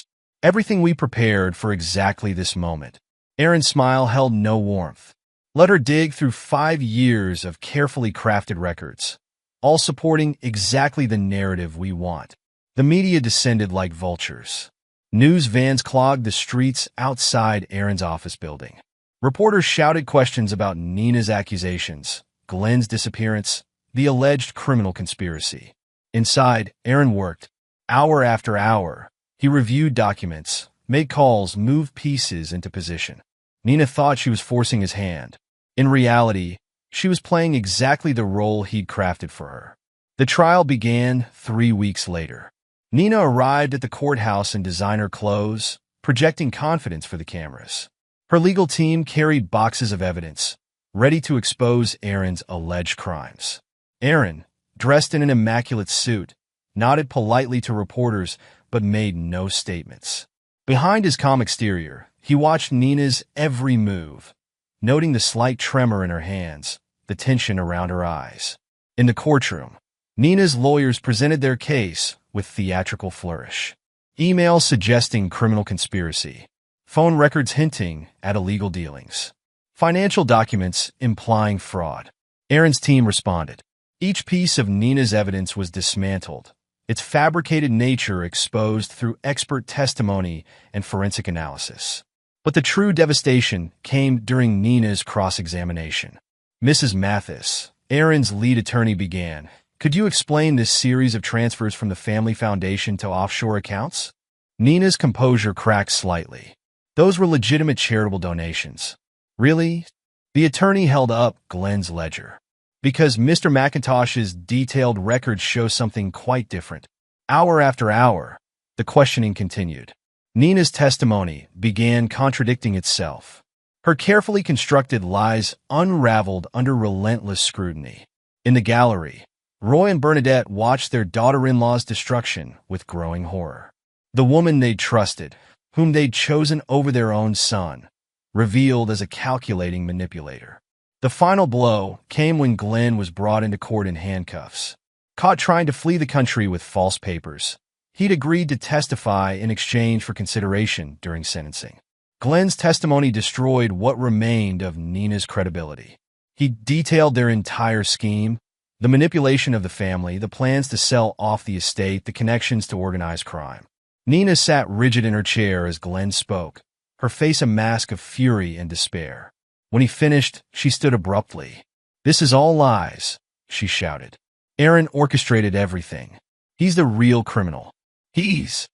Speaker 1: we prepared for exactly this moment. Aaron's smile held no warmth. Let her dig through 5 years of carefully crafted records, all supporting exactly the narrative we want. The media descended like vultures. News vans clogged the streets outside Aaron's office building. Reporters shouted questions about Nina's accusations, Glenn's disappearance, the alleged criminal conspiracy. Inside, Aaron worked. Hour after hour, he reviewed documents, made calls, moved pieces into position. Nina thought she was forcing his hand. In reality, she was playing exactly the role he'd crafted for her. The trial began 3 weeks later. Nina arrived at the courthouse in designer clothes, projecting confidence for the cameras. Her legal team carried boxes of evidence, ready to expose Aaron's alleged crimes. Aaron, dressed in an immaculate suit, nodded politely to reporters but made no statements. Behind his calm exterior, he watched Nina's every move, noting the slight tremor in her hands, the tension around her eyes. In the courtroom, Nina's lawyers presented their case with theatrical flourish. Emails suggesting criminal conspiracy, phone records hinting at illegal dealings, financial documents implying fraud. Aaron's team responded. Each piece of Nina's evidence was dismantled, its fabricated nature exposed through expert testimony and forensic analysis. But the true devastation came during Nina's cross-examination. Mrs. Mathis, Aaron's lead attorney, began. Could you explain this series of transfers from the family foundation to offshore accounts? Nina's composure cracked slightly. Those were legitimate charitable donations. Really? The attorney held up Glenn's ledger. Because Mr. McIntosh's detailed records show something quite different. Hour after hour, the questioning continued. Nina's testimony began contradicting itself. Her carefully constructed lies unraveled under relentless scrutiny. In the gallery, Roy and Bernadette watched their daughter-in-law's destruction with growing horror. The woman they'd trusted, whom they'd chosen over their own son, revealed as a calculating manipulator. The final blow came when Glenn was brought into court in handcuffs. Caught trying to flee the country with false papers, he'd agreed to testify in exchange for consideration during sentencing. Glenn's testimony destroyed what remained of Nina's credibility. He detailed their entire scheme, the manipulation of the family, the plans to sell off the estate, the connections to organized crime. Nina sat rigid in her chair as Glenn spoke, her face a mask of fury and despair. When he finished, she stood abruptly. "This is all lies," she shouted. "Aaron orchestrated everything. He's the real criminal. He's—"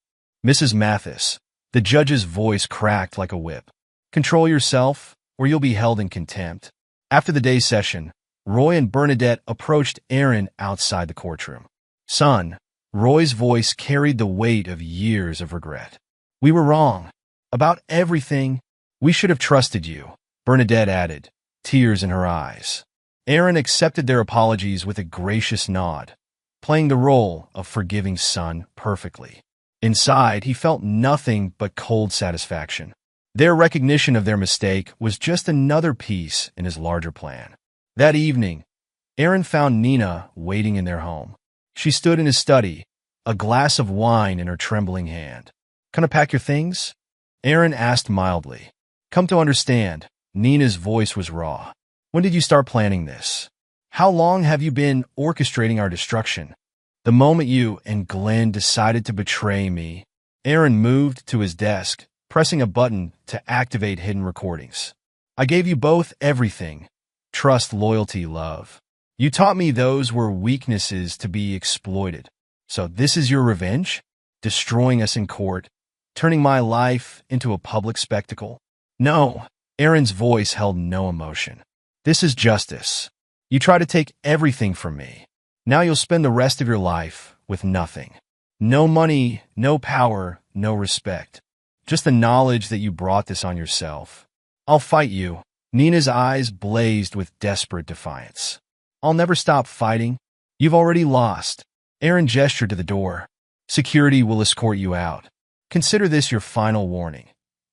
Speaker 1: Mrs. Mathis, the judge's voice cracked like a whip. "Control yourself, or you'll be held in contempt." After the day's session, Roy and Bernadette approached Aaron outside the courtroom. "Son," Roy's voice carried the weight of years of regret. "We were wrong. About everything. We should have trusted you," Bernadette added, tears in her eyes. Aaron accepted their apologies with a gracious nod, playing the role of forgiving son perfectly. Inside, he felt nothing but cold satisfaction. Their recognition of their mistake was just another piece in his larger plan. That evening, Aaron found Nina waiting in their home. She stood in his study, a glass of wine in her trembling hand. "Can I pack your things?" Aaron asked mildly. "Come to understand," Nina's voice was raw. "When did you start planning this? How long have you been orchestrating our destruction?" "The moment you and Glenn decided to betray me," Aaron moved to his desk, pressing a button to activate hidden recordings. "I gave you both everything. Trust, loyalty, love. You taught me those were weaknesses to be exploited. So this is your revenge? Destroying us in court, turning my life into a public spectacle?" "No." Aaron's voice held no emotion. "This is justice. You try to take everything from me. Now you'll spend the rest of your life with nothing. No money, no power, no respect. Just the knowledge that you brought this on yourself. I'll fight you." Nina's eyes blazed with desperate defiance. "I'll never stop fighting. You've already lost." Aaron gestured to the door. "Security will escort you out. Consider this your final warning.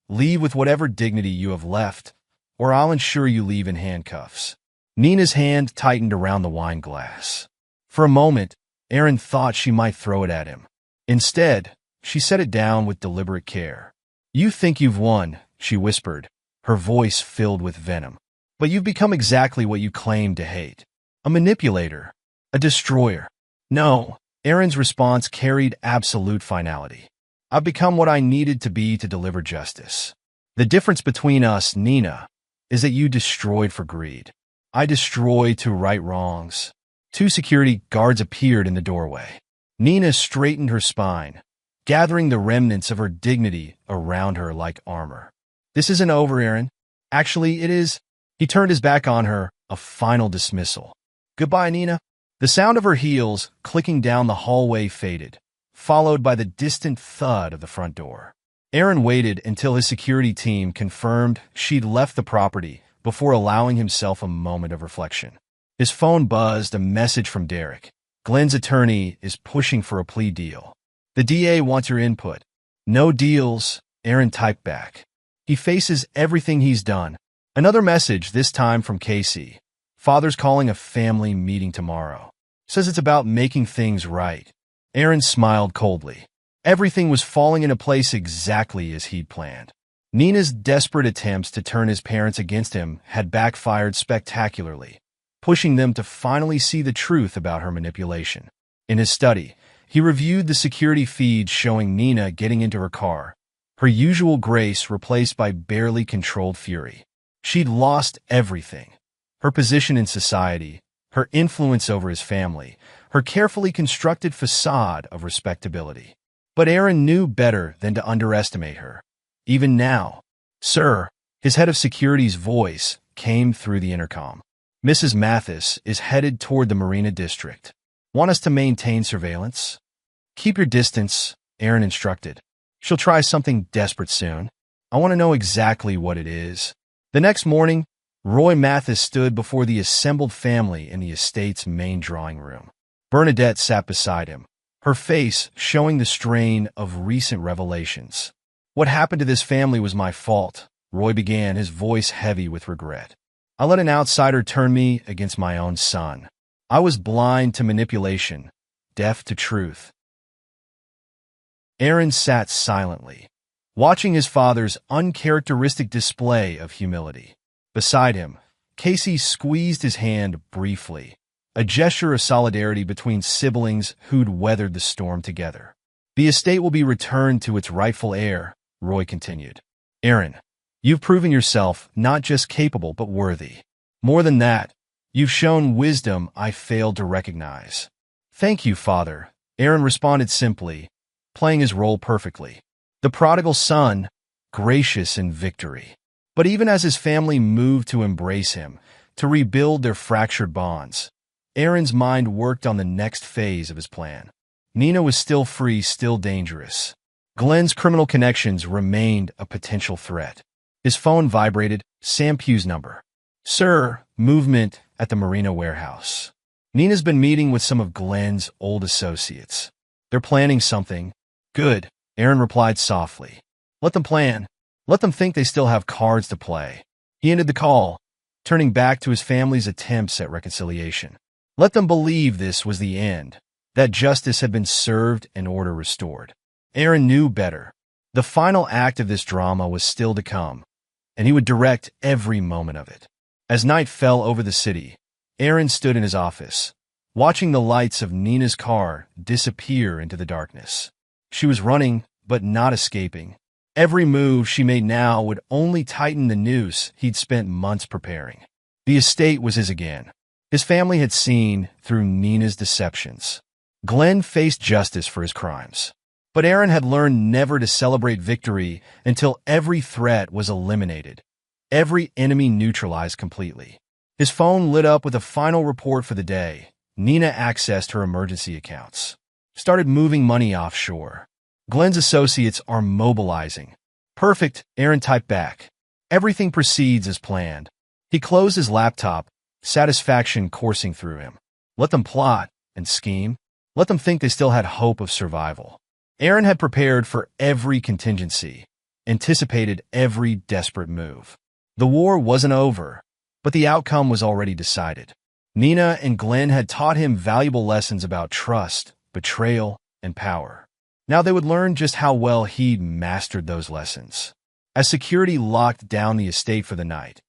Speaker 1: Leave with whatever dignity you have left, or I'll ensure you leave in handcuffs." Nina's hand tightened around the wine glass. For a moment, Aaron thought she might throw it at him. Instead, she set it down with deliberate care. "You think you've won," she whispered, her voice filled with venom. "But you've become exactly what you claimed to hate. A manipulator. A destroyer." "No." Aaron's response carried absolute finality. I've become what I needed to be to deliver justice. The difference between us, Nina, is that you destroyed for greed. I destroy to right wrongs. Two security guards appeared in the doorway. Nina straightened her spine, gathering the remnants of her dignity around her like armor. This isn't over, Aaron. Actually, it is. He turned his back on her, a final dismissal. Goodbye, Nina. The sound of her heels clicking down the hallway faded, followed by the distant thud of the front door. Aaron waited until his security team confirmed she'd left the property before allowing himself a moment of reflection. His phone buzzed, a message from Derek. Glenn's attorney is pushing for a plea deal. The DA wants your input. No deals, Aaron typed back. He faces everything he's done. Another message, this time from Casey. Father's calling a family meeting tomorrow. Says it's about making things right. Aaron smiled coldly. Everything was falling into place exactly as he'd planned. Nina's desperate attempts to turn his parents against him had backfired spectacularly, pushing them to finally see the truth about her manipulation. In his study, he reviewed the security feeds showing Nina getting into her car, her usual grace replaced by barely controlled fury. She'd lost everything. Her position in society, her influence over his family, her carefully constructed facade of respectability. But Aaron knew better than to underestimate her. Even now, "Sir," his head of security's voice came through the intercom. "Mrs. Mathis is headed toward the Marina District. Want us to maintain surveillance?" "Keep your distance," Aaron instructed. "She'll try something desperate soon. I want to know exactly what it is." The next morning, Roy Mathis stood before the assembled family in the estate's main drawing room. Bernadette sat beside him, her face showing the strain of recent revelations. "What happened to this family was my fault," Roy began, his voice heavy with regret. "I let an outsider turn me against my own son. I was blind to manipulation, deaf to truth." Aaron sat silently, watching his father's uncharacteristic display of humility. Beside him, Casey squeezed his hand briefly, a gesture of solidarity between siblings who'd weathered the storm together. "The estate will be returned to its rightful heir," Roy continued. "Aaron, you've proven yourself not just capable but worthy. More than that, you've shown wisdom I failed to recognize." "Thank you, Father," Aaron responded simply, playing his role perfectly. The prodigal son, gracious in victory. But even as his family moved to embrace him, to rebuild their fractured bonds, Aaron's mind worked on the next phase of his plan. Nina was still free, still dangerous. Glenn's criminal connections remained a potential threat. His phone vibrated, Sam Pugh's number. "Sir, movement at the Marina warehouse. Nina's been meeting with some of Glenn's old associates. They're planning something." "Good," Aaron replied softly. "Let them plan. Let them think they still have cards to play." He ended the call, turning back to his family's attempts at reconciliation. Let them believe this was the end, that justice had been served and order restored. Aaron knew better. The final act of this drama was still to come, and he would direct every moment of it. As night fell over the city, Aaron stood in his office, watching the lights of Nina's car disappear into the darkness. She was running, but not escaping. Every move she made now would only tighten the noose he'd spent months preparing. The estate was his again. His family had seen through Nina's deceptions. Glenn faced justice for his crimes. But Aaron had learned never to celebrate victory until every threat was eliminated, every enemy neutralized completely. His phone lit up with a final report for the day. Nina accessed her emergency accounts, started moving money offshore. Glenn's associates are mobilizing. "Perfect," Aaron typed back. Everything proceeds as planned. He closed his laptop, satisfaction coursing through him. Let them plot and scheme. Let them think they still had hope of survival. Aaron had prepared for every contingency, anticipated every desperate move. The war wasn't over, but the outcome was already decided. Nina and Glenn had taught him valuable lessons about trust, betrayal, and power. Now they would learn just how well he'd mastered those lessons. As security locked down the estate for the night,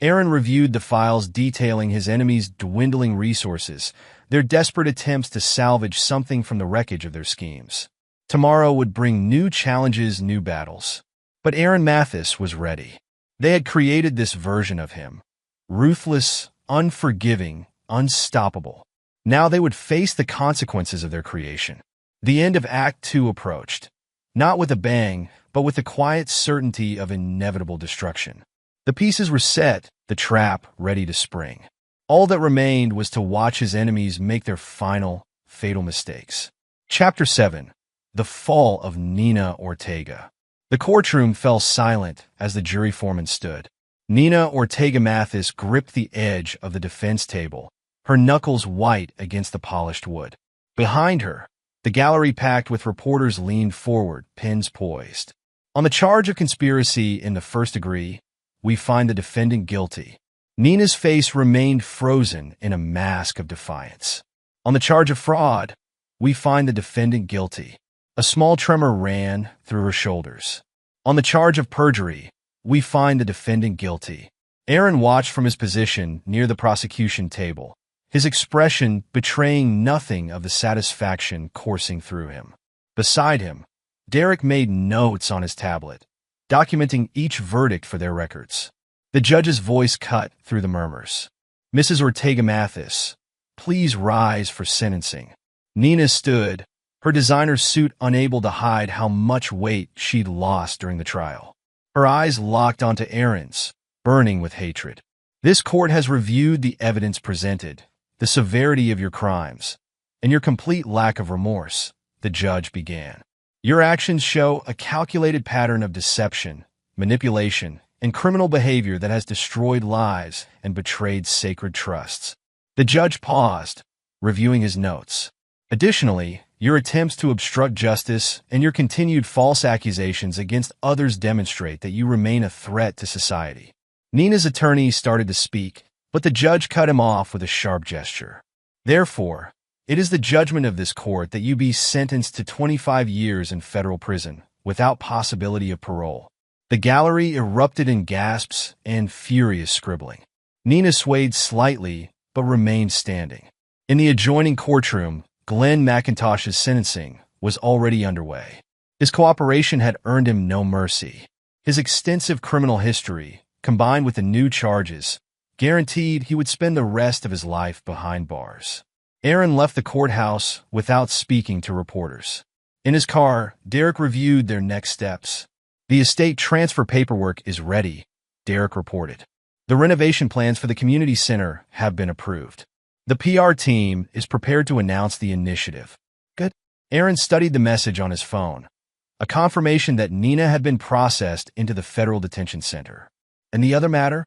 Speaker 1: Aaron reviewed the files detailing his enemies' dwindling resources, their desperate attempts to salvage something from the wreckage of their schemes. Tomorrow would bring new challenges, new battles. But Aaron Mathis was ready. They had created this version of him. Ruthless, unforgiving, unstoppable. Now they would face the consequences of their creation. The end of Act 2 approached. Not with a bang, but with the quiet certainty of inevitable destruction. The pieces were set, the trap ready to spring. All that remained was to watch his enemies make their final, fatal mistakes. Chapter 7. The Fall of Nina Ortega. The courtroom fell silent as the jury foreman stood. Nina Ortega Mathis gripped the edge of the defense table, her knuckles white against the polished wood. Behind her, the gallery packed with reporters leaned forward, pens poised. On the charge of conspiracy in the first degree, we find the defendant guilty. Nina's face remained frozen in a mask of defiance. On the charge of fraud, we find the defendant guilty. A small tremor ran through her shoulders. On the charge of perjury, we find the defendant guilty. Aaron watched from his position near the prosecution table, his expression betraying nothing of the satisfaction coursing through him. Beside him, Derek made notes on his tablet, documenting each verdict for their records. The judge's voice cut through the murmurs. Mrs. Ortega Mathis, please rise for sentencing. Nina stood, her designer suit unable to hide how much weight she'd lost during the trial. Her eyes locked onto Aaron's, burning with hatred. This court has reviewed the evidence presented, the severity of your crimes, and your complete lack of remorse, the judge began. Your actions show a calculated pattern of deception, manipulation, and criminal behavior that has destroyed lives and betrayed sacred trusts. The judge paused, reviewing his notes. Additionally, your attempts to obstruct justice and your continued false accusations against others demonstrate that you remain a threat to society. Nina's attorney started to speak, but the judge cut him off with a sharp gesture. Therefore, it is the judgment of this court that you be sentenced to 25 years in federal prison, without possibility of parole. The gallery erupted in gasps and furious scribbling. Nina swayed slightly, but remained standing. In the adjoining courtroom, Glenn McIntosh's sentencing was already underway. His cooperation had earned him no mercy. His extensive criminal history, combined with the new charges, guaranteed he would spend the rest of his life behind bars. Aaron left the courthouse without speaking to reporters. In his car, Derek reviewed their next steps. The estate transfer paperwork is ready, Derek reported. The renovation plans for the community center have been approved. The PR team is prepared to announce the initiative. Good. Aaron studied the message on his phone, a confirmation that Nina had been processed into the federal detention center. And the other matter?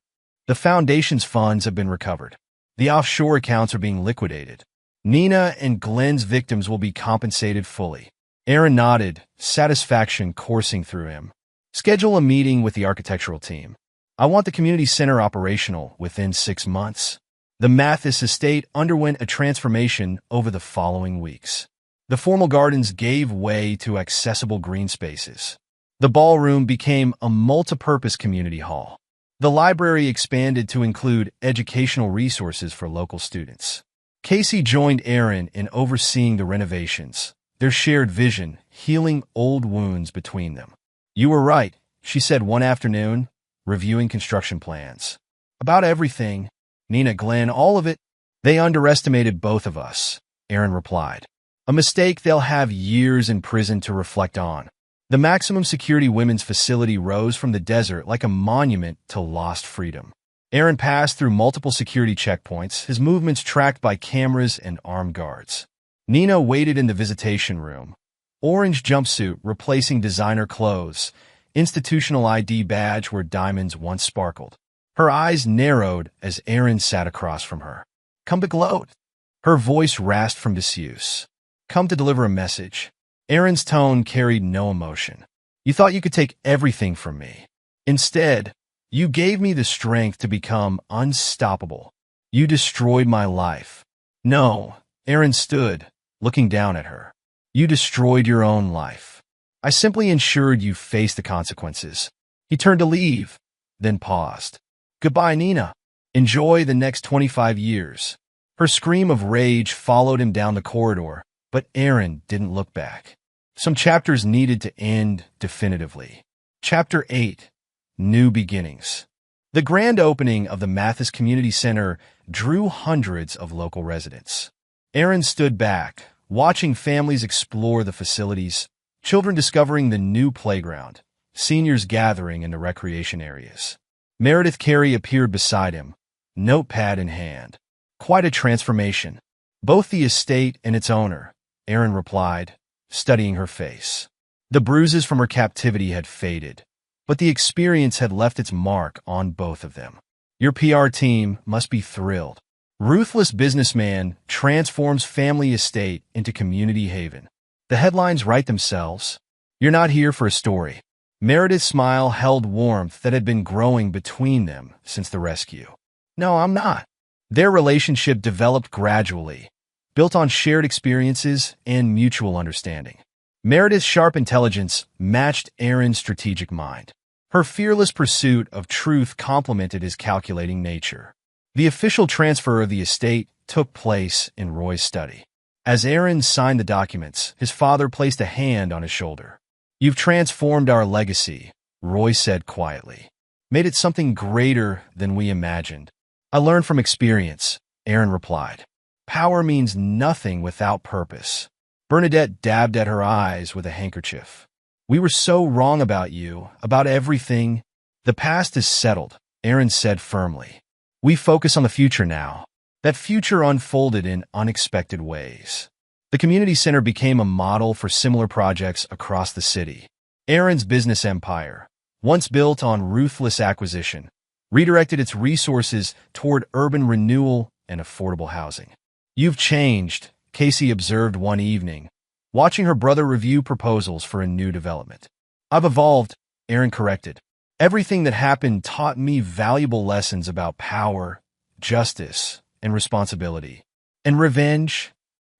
Speaker 1: The foundation's funds have been recovered. The offshore accounts are being liquidated. Nina and Glenn's victims will be compensated fully. Aaron nodded, satisfaction coursing through him. Schedule a meeting with the architectural team. I want the community center operational within 6 months. The Mathis estate underwent a transformation over the following weeks. The formal gardens gave way to accessible green spaces. The ballroom became a multi-purpose community hall. The library expanded to include educational resources for local students. Casey joined Aaron in overseeing the renovations, their shared vision, healing old wounds between them. You were right, she said one afternoon, reviewing construction plans. About everything, Nina, Glenn, all of it. They underestimated both of us, Aaron replied. A mistake they'll have years in prison to reflect on. The maximum security women's facility rose from the desert like a monument to lost freedom. Aaron passed through multiple security checkpoints, his movements tracked by cameras and armed guards. Nina waited in the visitation room, orange jumpsuit replacing designer clothes, institutional ID badge where diamonds once sparkled. Her eyes narrowed as Aaron sat across from her. Come to gloat. Her voice rasped from disuse. Come to deliver a message. Aaron's tone carried no emotion. You thought you could take everything from me. Instead, you gave me the strength to become unstoppable. You destroyed my life. No, Aaron stood, looking down at her. You destroyed your own life. I simply ensured you face the consequences. He turned to leave, then paused. Goodbye, Nina. Enjoy the next 25 years. Her scream of rage followed him down the corridor, but Aaron didn't look back. Some chapters needed to end definitively. Chapter 8. New Beginnings. The grand opening of the Mathis Community Center drew hundreds of local residents. Aaron stood back, watching families explore the facilities, children discovering the new playground, seniors gathering in the recreation areas. Meredith Carey appeared beside him, notepad in hand. Quite a transformation. Both the estate and its owner, Aaron replied, studying her face. The bruises from her captivity had faded, but the experience had left its mark on both of them. Your PR team must be thrilled. Ruthless businessman transforms family estate into community haven. The headlines write themselves. You're not here for a story. Meredith's smile held warmth that had been growing between them since the rescue. No, I'm not. Their relationship developed gradually, built on shared experiences and mutual understanding. Meredith's sharp intelligence matched Aaron's strategic mind. Her fearless pursuit of truth complemented his calculating nature. The official transfer of the estate took place in Roy's study. As Aaron signed the documents, his father placed a hand on his shoulder. You've transformed our legacy, Roy said quietly. Made it something greater than we imagined. I learned from experience, Aaron replied. Power means nothing without purpose. Bernadette dabbed at her eyes with a handkerchief. We were so wrong about you, about everything. The past is settled, Aaron said firmly. We focus on the future now. That future unfolded in unexpected ways. The community center became a model for similar projects across the city. Aaron's business empire, once built on ruthless acquisition, redirected its resources toward urban renewal and affordable housing. You've changed, Casey observed one evening, watching her brother review proposals for a new development. I've evolved, Aaron corrected. Everything that happened taught me valuable lessons about power, justice, and responsibility. And revenge?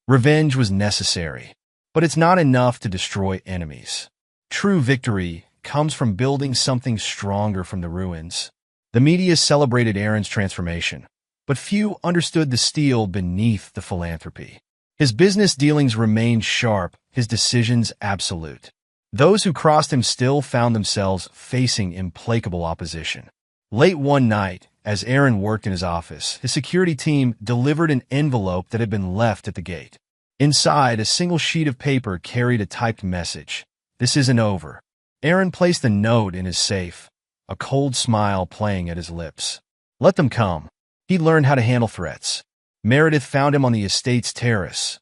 Speaker 1: Revenge was necessary, but it's not enough to destroy enemies. True victory comes from building something stronger from the ruins. The media celebrated Aaron's transformation, but few understood the steel beneath the philanthropy. His business dealings remained sharp, his decisions absolute. Those who crossed him still found themselves facing implacable opposition. Late one night, as Aaron worked in his office, his security team delivered an envelope that had been left at the gate. Inside, a single sheet of paper carried a typed message. This isn't over. Aaron placed the note in his safe, a cold smile playing at his lips. Let them come. He learned how to handle threats. Meredith found him on the estate's terrace,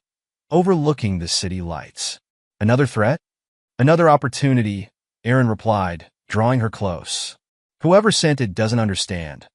Speaker 1: overlooking the city lights. Another threat? Another opportunity, Aaron replied, drawing her close. Whoever sent it doesn't understand.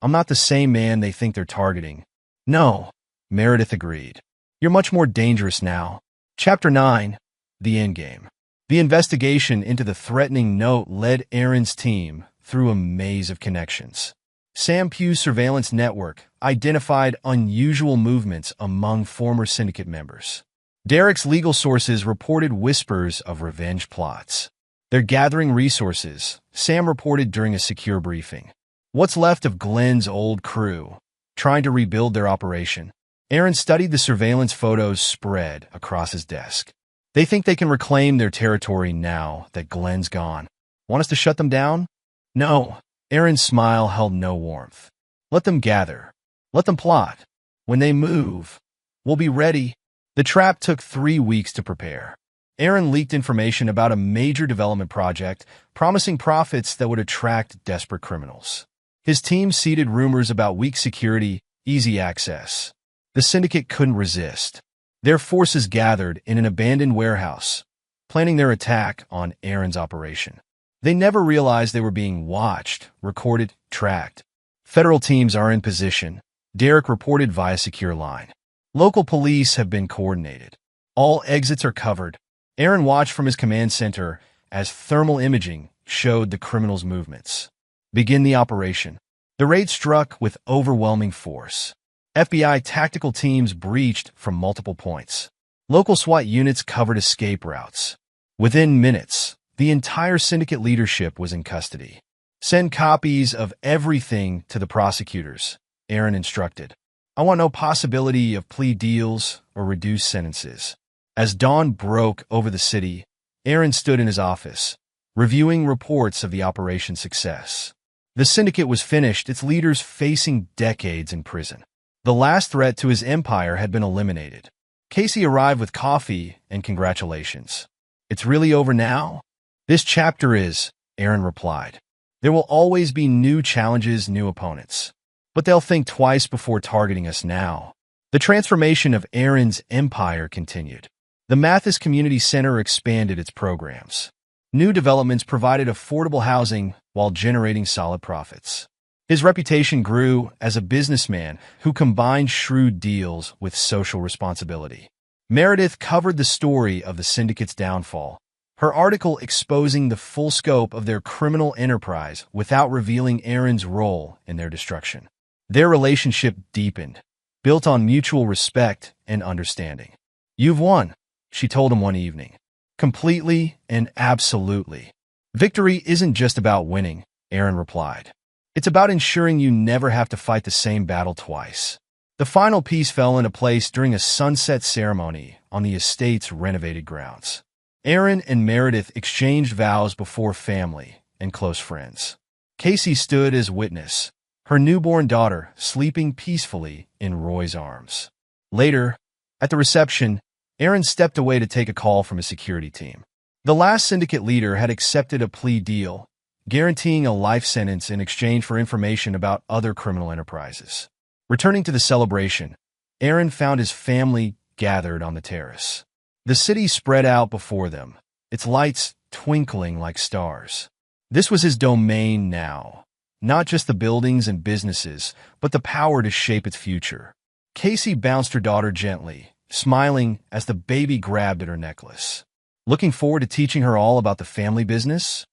Speaker 1: I'm not the same man they think they're targeting. No, Meredith agreed. You're much more dangerous now. Chapter 9. The Endgame. The investigation into the threatening note led Aaron's team through a maze of connections. Sam Pugh's surveillance network identified unusual movements among former syndicate members. Derek's legal sources reported whispers of revenge plots. They're gathering resources, Sam reported during a secure briefing. What's left of Glenn's old crew, trying to rebuild their operation? Aaron studied the surveillance photos spread across his desk. They think they can reclaim their territory now that Glenn's gone. Want us to shut them down? No. Aaron's smile held no warmth. Let them gather. Let them plot. When they move, we'll be ready. The trap took 3 weeks to prepare. Aaron leaked information about a major development project, promising profits that would attract desperate criminals. His team seeded rumors about weak security, easy access. The syndicate couldn't resist. Their forces gathered in an abandoned warehouse, planning their attack on Aaron's operation. They never realized they were being watched, recorded, tracked. Federal teams are in position, Derek reported via secure line. Local police have been coordinated. All exits are covered. Aaron watched from his command center as thermal imaging showed the criminals' movements. Begin the operation. The raid struck with overwhelming force. FBI tactical teams breached from multiple points. Local SWAT units covered escape routes. Within minutes, the entire syndicate leadership was in custody. Send copies of everything to the prosecutors, Aaron instructed. I want no possibility of plea deals or reduced sentences. As dawn broke over the city, Aaron stood in his office, reviewing reports of the operation's success. The syndicate was finished, its leaders facing decades in prison. The last threat to his empire had been eliminated. Casey arrived with coffee and congratulations. "It's really over now?" "This chapter is," Aaron replied. "There will always be new challenges, new opponents. But they'll think twice before targeting us now." The transformation of Aaron's empire continued. The Mathis Community Center expanded its programs. New developments provided affordable housing while generating solid profits. His reputation grew as a businessman who combined shrewd deals with social responsibility. Meredith covered the story of the syndicate's downfall, her article exposing the full scope of their criminal enterprise without revealing Aaron's role in their destruction. Their relationship deepened, built on mutual respect and understanding. "You've won," she told him one evening. "Completely and absolutely." "Victory isn't just about winning," Aaron replied. "It's about ensuring you never have to fight the same battle twice." The final piece fell into place during a sunset ceremony on the estate's renovated grounds. Aaron and Meredith exchanged vows before family and close friends. Casey stood as witness, her newborn daughter sleeping peacefully in Roy's arms. Later, at the reception, Aaron stepped away to take a call from his security team. The last syndicate leader had accepted a plea deal, guaranteeing a life sentence in exchange for information about other criminal enterprises. Returning to the celebration, Aaron found his family gathered on the terrace. The city spread out before them, its lights twinkling like stars. This was his domain now, not just the buildings and businesses, but the power to shape its future. Casey bounced her daughter gently, smiling as the baby grabbed at her necklace. "Looking forward to teaching her all about the family business?"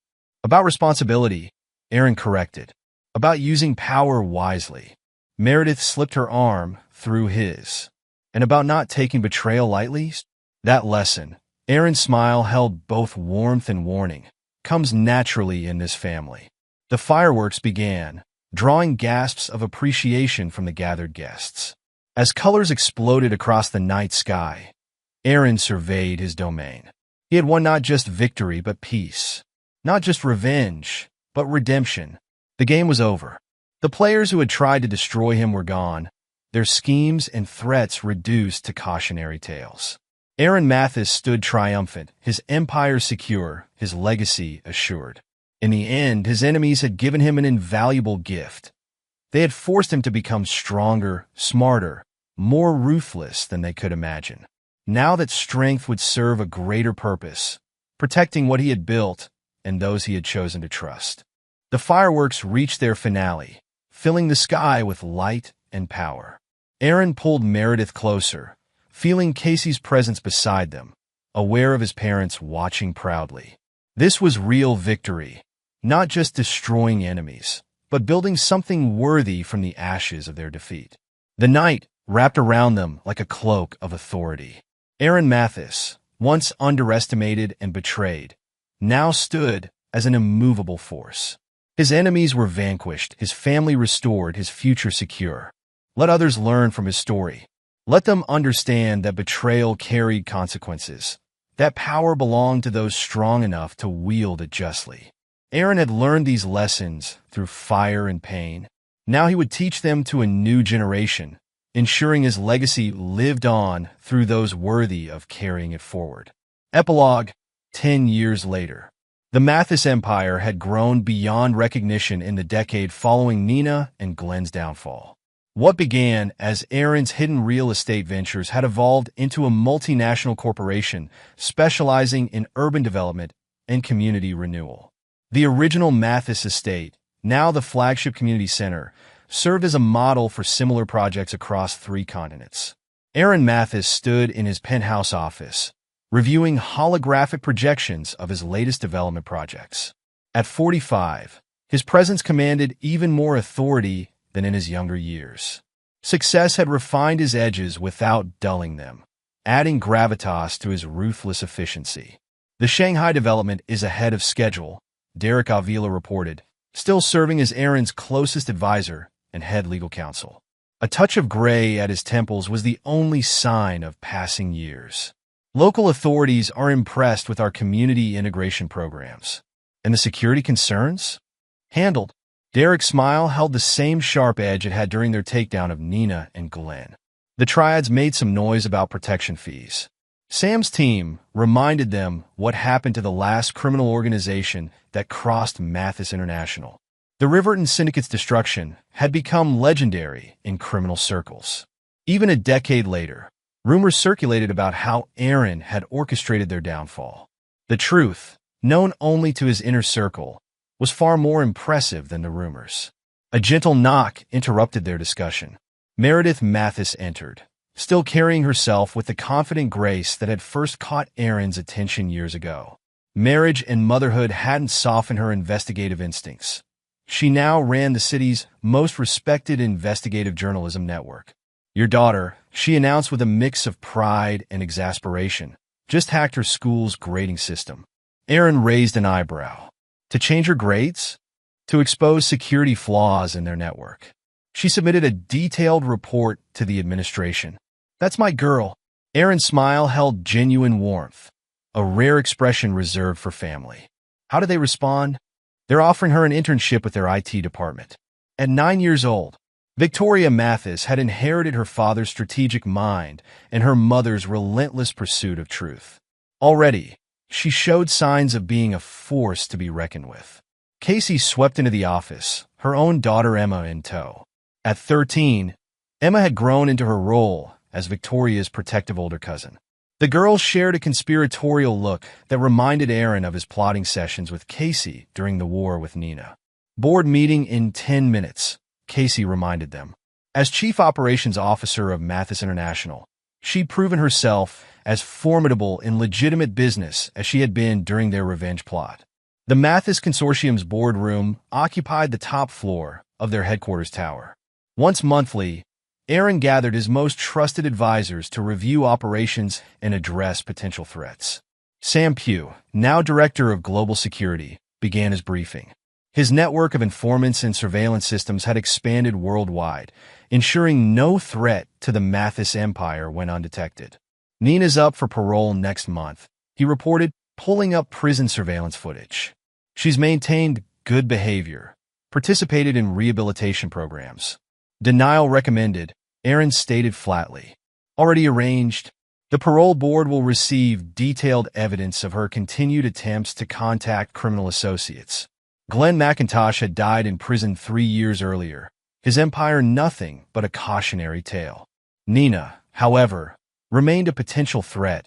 Speaker 1: "About responsibility," Aaron corrected. "About using power wisely." Meredith slipped her arm through his. "And about not taking betrayal lightly?" "That lesson," Aaron's smile held both warmth and warning, "comes naturally in this family." The fireworks began, drawing gasps of appreciation from the gathered guests. As colors exploded across the night sky, Aaron surveyed his domain. He had won not just victory but peace. Not just revenge, but redemption. The game was over. The players who had tried to destroy him were gone, their schemes and threats reduced to cautionary tales. Aaron Mathis stood triumphant, his empire secure, his legacy assured. In the end, his enemies had given him an invaluable gift. They had forced him to become stronger, smarter, more ruthless than they could imagine. Now that strength would serve a greater purpose, protecting what he had built and those he had chosen to trust. The fireworks reached their finale, filling the sky with light and power. Aaron pulled Meredith closer, feeling Casey's presence beside them, aware of his parents watching proudly. This was real victory, not just destroying enemies, but building something worthy from the ashes of their defeat. The night wrapped around them like a cloak of authority. Aaron Mathis, once underestimated and betrayed, now stood as an immovable force. His enemies were vanquished, his family restored, his future secure. Let others learn from his story. Let them understand that betrayal carried consequences, that power belonged to those strong enough to wield it justly. Aaron had learned these lessons through fire and pain. Now he would teach them to a new generation, ensuring his legacy lived on through those worthy of carrying it forward. Epilogue, 10 years later. The Mathis Empire had grown beyond recognition in the decade following Nina and Glenn's downfall. What began as Aaron's hidden real estate ventures had evolved into a multinational corporation specializing in urban development and community renewal. The original Mathis estate, now the flagship community center, served as a model for similar projects across 3 continents. Aaron Mathis stood in his penthouse office, reviewing holographic projections of his latest development projects. At 45, his presence commanded even more authority than in his younger years. Success had refined his edges without dulling them, adding gravitas to his ruthless efficiency. The Shanghai development is ahead of schedule, Derek Avila reported, still serving as Aaron's closest advisor and head legal counsel. A touch of gray at his temples was the only sign of passing years. Local authorities are impressed with our community integration programs. And the security concerns? Handled. Derek's smile held the same sharp edge it had during their takedown of Nina and Glenn. The triads made some noise about protection fees. Sam's team reminded them what happened to the last criminal organization that crossed Mathis International. The Riverton Syndicate's destruction had become legendary in criminal circles. Even a decade later, rumors circulated about how Aaron had orchestrated their downfall. The truth, known only to his inner circle, was far more impressive than the rumors. A gentle knock interrupted their discussion. Meredith Mathis entered, still carrying herself with the confident grace that had first caught Aaron's attention years ago. Marriage and motherhood hadn't softened her investigative instincts. She now ran the city's most respected investigative journalism network. Your daughter, she announced with a mix of pride and exasperation, just hacked her school's grading system. Aaron raised an eyebrow. To change her grades? To expose security flaws in their network. She submitted a detailed report to the administration. That's my girl. Aaron's smile held genuine warmth, a rare expression reserved for family. How do they respond? They're offering her an internship with their IT department. At 9 years old, Victoria Mathis had inherited her father's strategic mind and her mother's relentless pursuit of truth. Already, she showed signs of being a force to be reckoned with. Casey swept into the office, her own daughter Emma in tow. At 13, Emma had grown into her role as Victoria's protective older cousin. The girls shared a conspiratorial look that reminded Aaron of his plotting sessions with Casey during the war with Nina. Board meeting in 10 minutes, Casey reminded them. As Chief Operations Officer of Mathis International, she'd proven herself as formidable in legitimate business as she had been during their revenge plot. The Mathis Consortium's boardroom occupied the top floor of their headquarters tower. Once monthly, Aaron gathered his most trusted advisors to review operations and address potential threats. Sam Pugh, now Director of Global Security, began his briefing. His network of informants and surveillance systems had expanded worldwide, ensuring no threat to the Mathis empire went undetected. Nina's up for parole next month, he reported, pulling up prison surveillance footage. She's maintained good behavior, participated in rehabilitation programs. Denial recommended, Aaron stated flatly. Already arranged, the parole board will receive detailed evidence of her continued attempts to contact criminal associates. Glenn McIntosh had died in prison 3 years earlier, his empire nothing but a cautionary tale. Nina, however, remained a potential threat,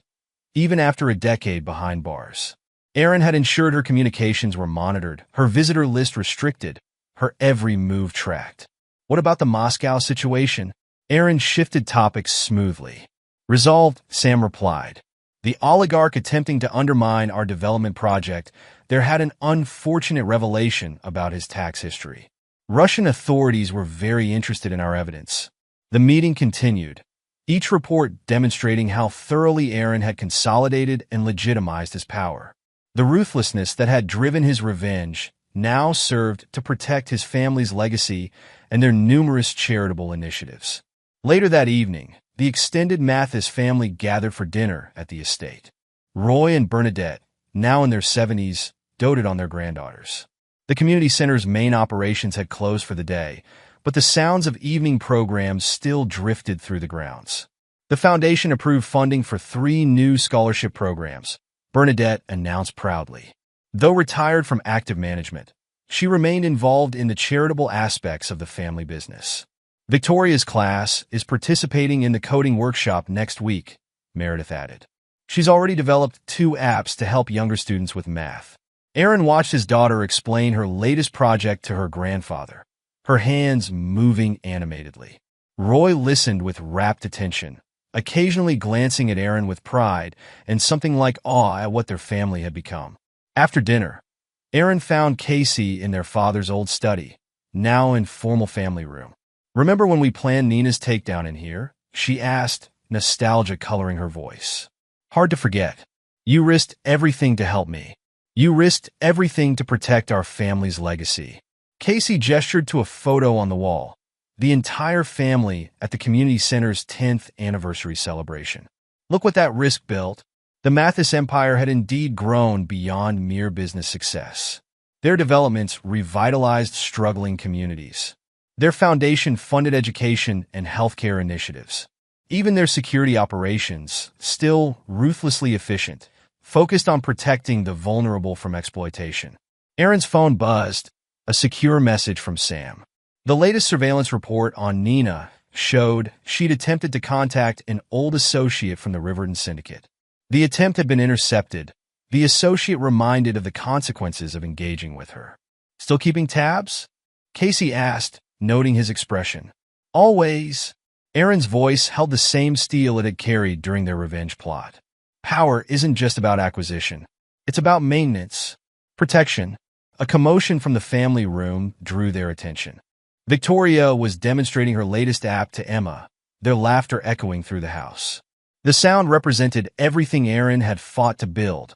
Speaker 1: even after a decade behind bars. Aaron had ensured her communications were monitored, her visitor list restricted, her every move tracked. What about the Moscow situation? Aaron shifted topics smoothly. Resolved, Sam replied. The oligarch attempting to undermine our development project, there had an unfortunate revelation about his tax history. Russian authorities were very interested in our evidence. The meeting continued, each report demonstrating how thoroughly Aaron had consolidated and legitimized his power. The ruthlessness that had driven his revenge now served to protect his family's legacy and their numerous charitable initiatives. Later that evening, the extended Mathis family gathered for dinner at the estate. Roy and Bernadette, now in their 70s, doted on their granddaughters. The community center's main operations had closed for the day, but the sounds of evening programs still drifted through the grounds. The foundation approved funding for 3 new scholarship programs, Bernadette announced proudly. Though retired from active management, she remained involved in the charitable aspects of the family business. Victoria's class is participating in the coding workshop next week, Meredith added. She's already developed 2 apps to help younger students with math. Aaron watched his daughter explain her latest project to her grandfather, her hands moving animatedly. Roy listened with rapt attention, occasionally glancing at Aaron with pride and something like awe at what their family had become. After dinner, Aaron found Casey in their father's old study, now in formal family room. Remember when we planned Nina's takedown in here? She asked, nostalgia coloring her voice. Hard to forget. You risked everything to help me. You risked everything to protect our family's legacy. Casey gestured to a photo on the wall, the entire family at the community center's 10th anniversary celebration. Look what that risk built. The Mathis empire had indeed grown beyond mere business success. Their developments revitalized struggling communities. Their foundation funded education and healthcare initiatives. Even their security operations, still ruthlessly efficient, focused on protecting the vulnerable from exploitation. Aaron's phone buzzed, a secure message from Sam. The latest surveillance report on Nina showed she'd attempted to contact an old associate from the Riverton Syndicate. The attempt had been intercepted, the associate reminded of the consequences of engaging with her. "Still keeping tabs?" Casey asked, noting his expression. "Always." Aaron's voice held the same steel it had carried during their revenge plot. Power isn't just about acquisition. It's about maintenance, protection. A commotion from the family room drew their attention. Victoria was demonstrating her latest app to Emma, their laughter echoing through the house. The sound represented everything Aaron had fought to build,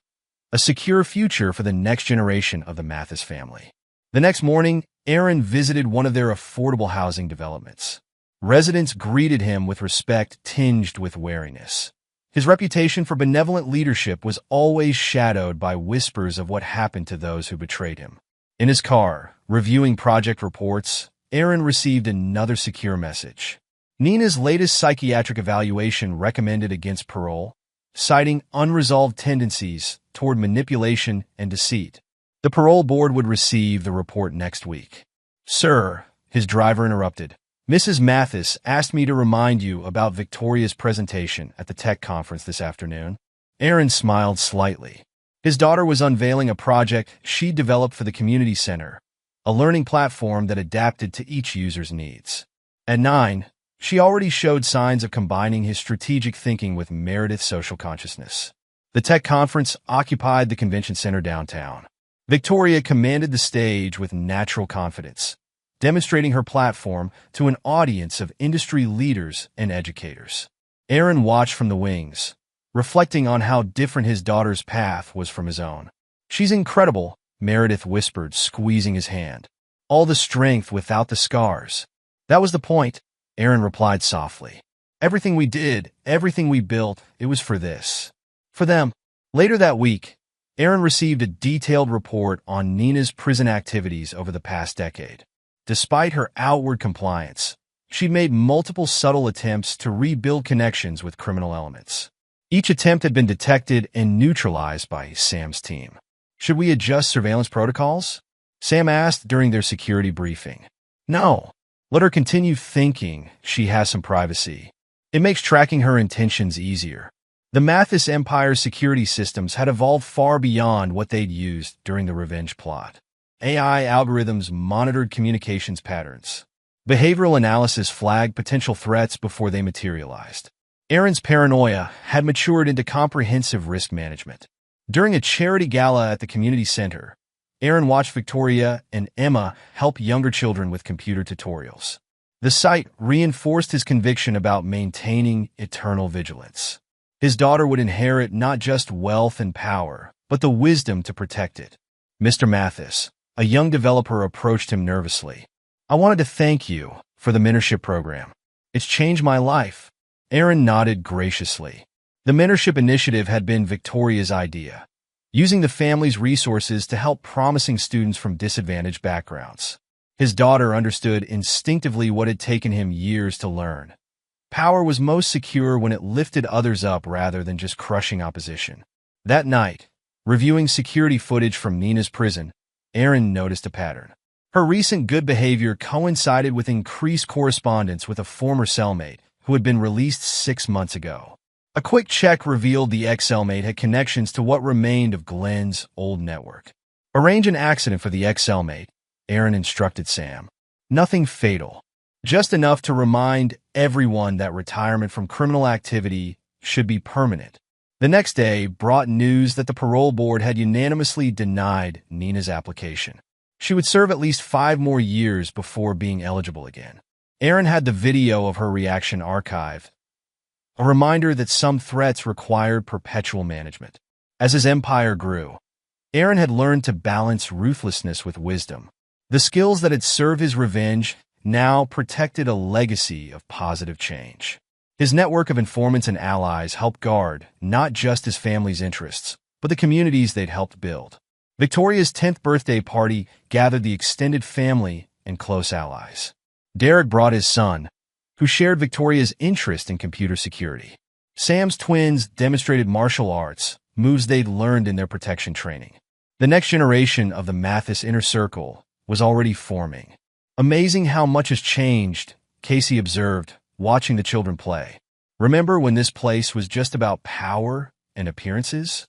Speaker 1: a secure future for the next generation of the Mathis family. The next morning, Aaron visited one of their affordable housing developments. Residents greeted him with respect tinged with wariness. His reputation for benevolent leadership was always shadowed by whispers of what happened to those who betrayed him. In his car, reviewing project reports, Aaron received another secure message. Nina's latest psychiatric evaluation recommended against parole, citing unresolved tendencies toward manipulation and deceit. The parole board would receive the report next week. "Sir," his driver interrupted, "Mrs. Mathis asked me to remind you about Victoria's presentation at the tech conference this afternoon." Aaron smiled slightly. His daughter was unveiling a project she developed for the community center, a learning platform that adapted to each user's needs. At 9, she already showed signs of combining his strategic thinking with Meredith's social consciousness. The tech conference occupied the convention center downtown. Victoria commanded the stage with natural confidence, demonstrating her platform to an audience of industry leaders and educators. Aaron watched from the wings, reflecting on how different his daughter's path was from his own. "She's incredible," Meredith whispered, squeezing his hand. "All the strength without the scars." "That was the point," Aaron replied softly. "Everything we did, everything we built, it was for this. For them." Later that week, Aaron received a detailed report on Nina's prison activities over the past decade. Despite her outward compliance, she'd made multiple subtle attempts to rebuild connections with criminal elements. Each attempt had been detected and neutralized by Sam's team. "Should we adjust surveillance protocols?" Sam asked during their security briefing. "No. Let her continue thinking she has some privacy. It makes tracking her intentions easier." The Mathis Empire's security systems had evolved far beyond what they'd used during the revenge plot. AI algorithms monitored communications patterns. Behavioral analysis flagged potential threats before they materialized. Aaron's paranoia had matured into comprehensive risk management. During a charity gala at the community center, Aaron watched Victoria and Emma help younger children with computer tutorials. The sight reinforced his conviction about maintaining eternal vigilance. His daughter would inherit not just wealth and power, but the wisdom to protect it. "Mr. Mathis," a young developer approached him nervously. "I wanted to thank you for the mentorship program. It's changed my life." Aaron nodded graciously. The mentorship initiative had been Victoria's idea, using the family's resources to help promising students from disadvantaged backgrounds. His daughter understood instinctively what had taken him years to learn. Power was most secure when it lifted others up rather than just crushing opposition. That night, reviewing security footage from Nina's prison, Aaron noticed a pattern. Her recent good behavior coincided with increased correspondence with a former cellmate who had been released 6 months ago. A quick check revealed the ex-cellmate had connections to what remained of Glenn's old network. "Arrange an accident for the ex-cellmate," Aaron instructed Sam. "Nothing fatal. Just enough to remind everyone that retirement from criminal activity should be permanent." The next day brought news that the parole board had unanimously denied Nina's application. She would serve at least 5 more years before being eligible again. Aaron had the video of her reaction archived, a reminder that some threats required perpetual management. As his empire grew, Aaron had learned to balance ruthlessness with wisdom. The skills that had served his revenge now protected a legacy of positive change. His network of informants and allies helped guard not just his family's interests, but the communities they'd helped build. Victoria's 10th birthday party gathered the extended family and close allies. Derek brought his son, who shared Victoria's interest in computer security. Sam's twins demonstrated martial arts, moves they'd learned in their protection training. The next generation of the Mathis Inner Circle was already forming. Amazing how much has changed, Casey observed, watching the children play. Remember when this place was just about power and appearances?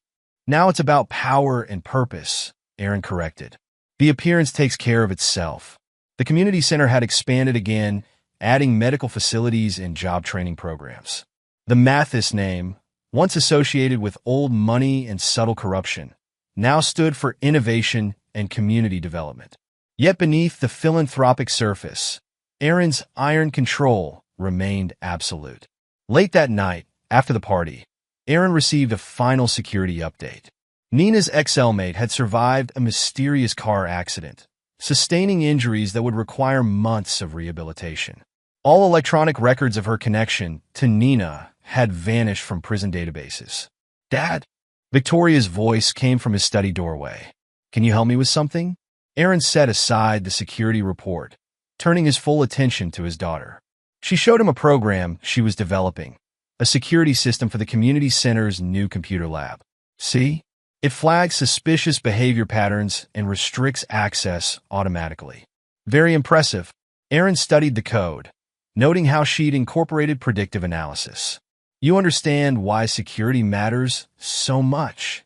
Speaker 1: Now it's about power and purpose, Aaron corrected. The appearance takes care of itself. The community center had expanded again, adding medical facilities and job training programs. The Mathis name, once associated with old money and subtle corruption, now stood for innovation and community development. Yet beneath the philanthropic surface, Aaron's iron control remained absolute. Late that night, after the party, Aaron received a final security update. Nina's ex-cellmate had survived a mysterious car accident, sustaining injuries that would require months of rehabilitation. All electronic records of her connection to Nina had vanished from prison databases. "Dad?" Victoria's voice came from his study doorway. "Can you help me with something?" Aaron set aside the security report, turning his full attention to his daughter. She showed him a program she was developing, a security system for the community center's new computer lab. "See? It flags suspicious behavior patterns and restricts access automatically." Very impressive. Aaron studied the code, noting how she'd incorporated predictive analysis. "You understand why security matters so much?"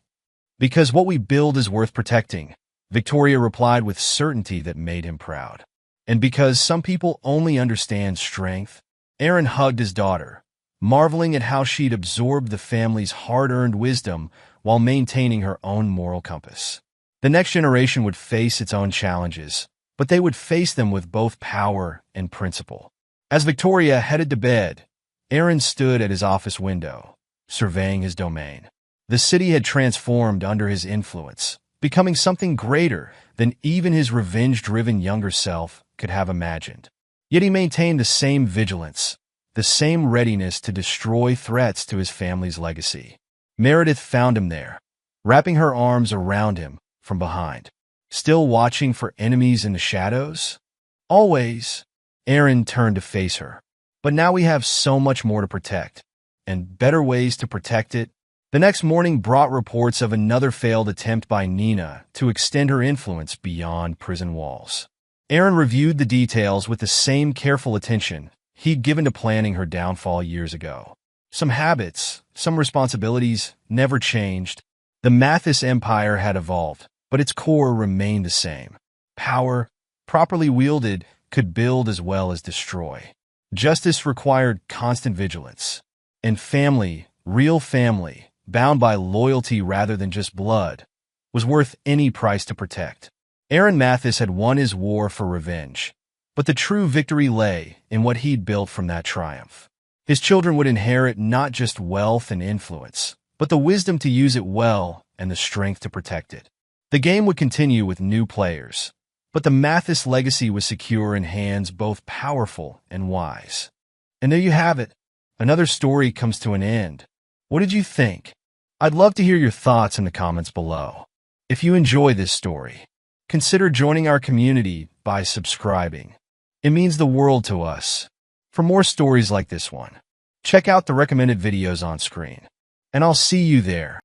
Speaker 1: "Because what we build is worth protecting," Victoria replied with certainty that made him proud. "And because some people only understand strength." Aaron hugged his daughter, marveling at how she'd absorbed the family's hard-earned wisdom while maintaining her own moral compass. The next generation would face its own challenges, but they would face them with both power and principle. As Victoria headed to bed, Aaron stood at his office window, surveying his domain. The city had transformed under his influence, becoming something greater than even his revenge-driven younger self could have imagined. Yet he maintained the same vigilance, the same readiness to destroy threats to his family's legacy. Meredith found him there, wrapping her arms around him from behind. "Still watching for enemies in the shadows?" "Always." Aaron turned to face her. "But now we have so much more to protect, and better ways to protect it." The next morning brought reports of another failed attempt by Nina to extend her influence beyond prison walls. Aaron reviewed the details with the same careful attention he'd given to planning her downfall years ago. Some habits, some responsibilities never changed. The Mathis empire had evolved, but its core remained the same. Power, properly wielded, could build as well as destroy. Justice required constant vigilance. And family, real family, bound by loyalty rather than just blood, was worth any price to protect. Aaron Mathis had won his war for revenge, but the true victory lay in what he'd built from that triumph. His children would inherit not just wealth and influence, but the wisdom to use it well and the strength to protect it. The game would continue with new players, but the Mathis legacy was secure in hands both powerful and wise. And there you have it. Another story comes to an end. What did you think? I'd love to hear your thoughts in the comments below. If you enjoy this story, consider joining our community by subscribing. It means the world to us. For more stories like this one, check out the recommended videos on screen. And I'll see you there.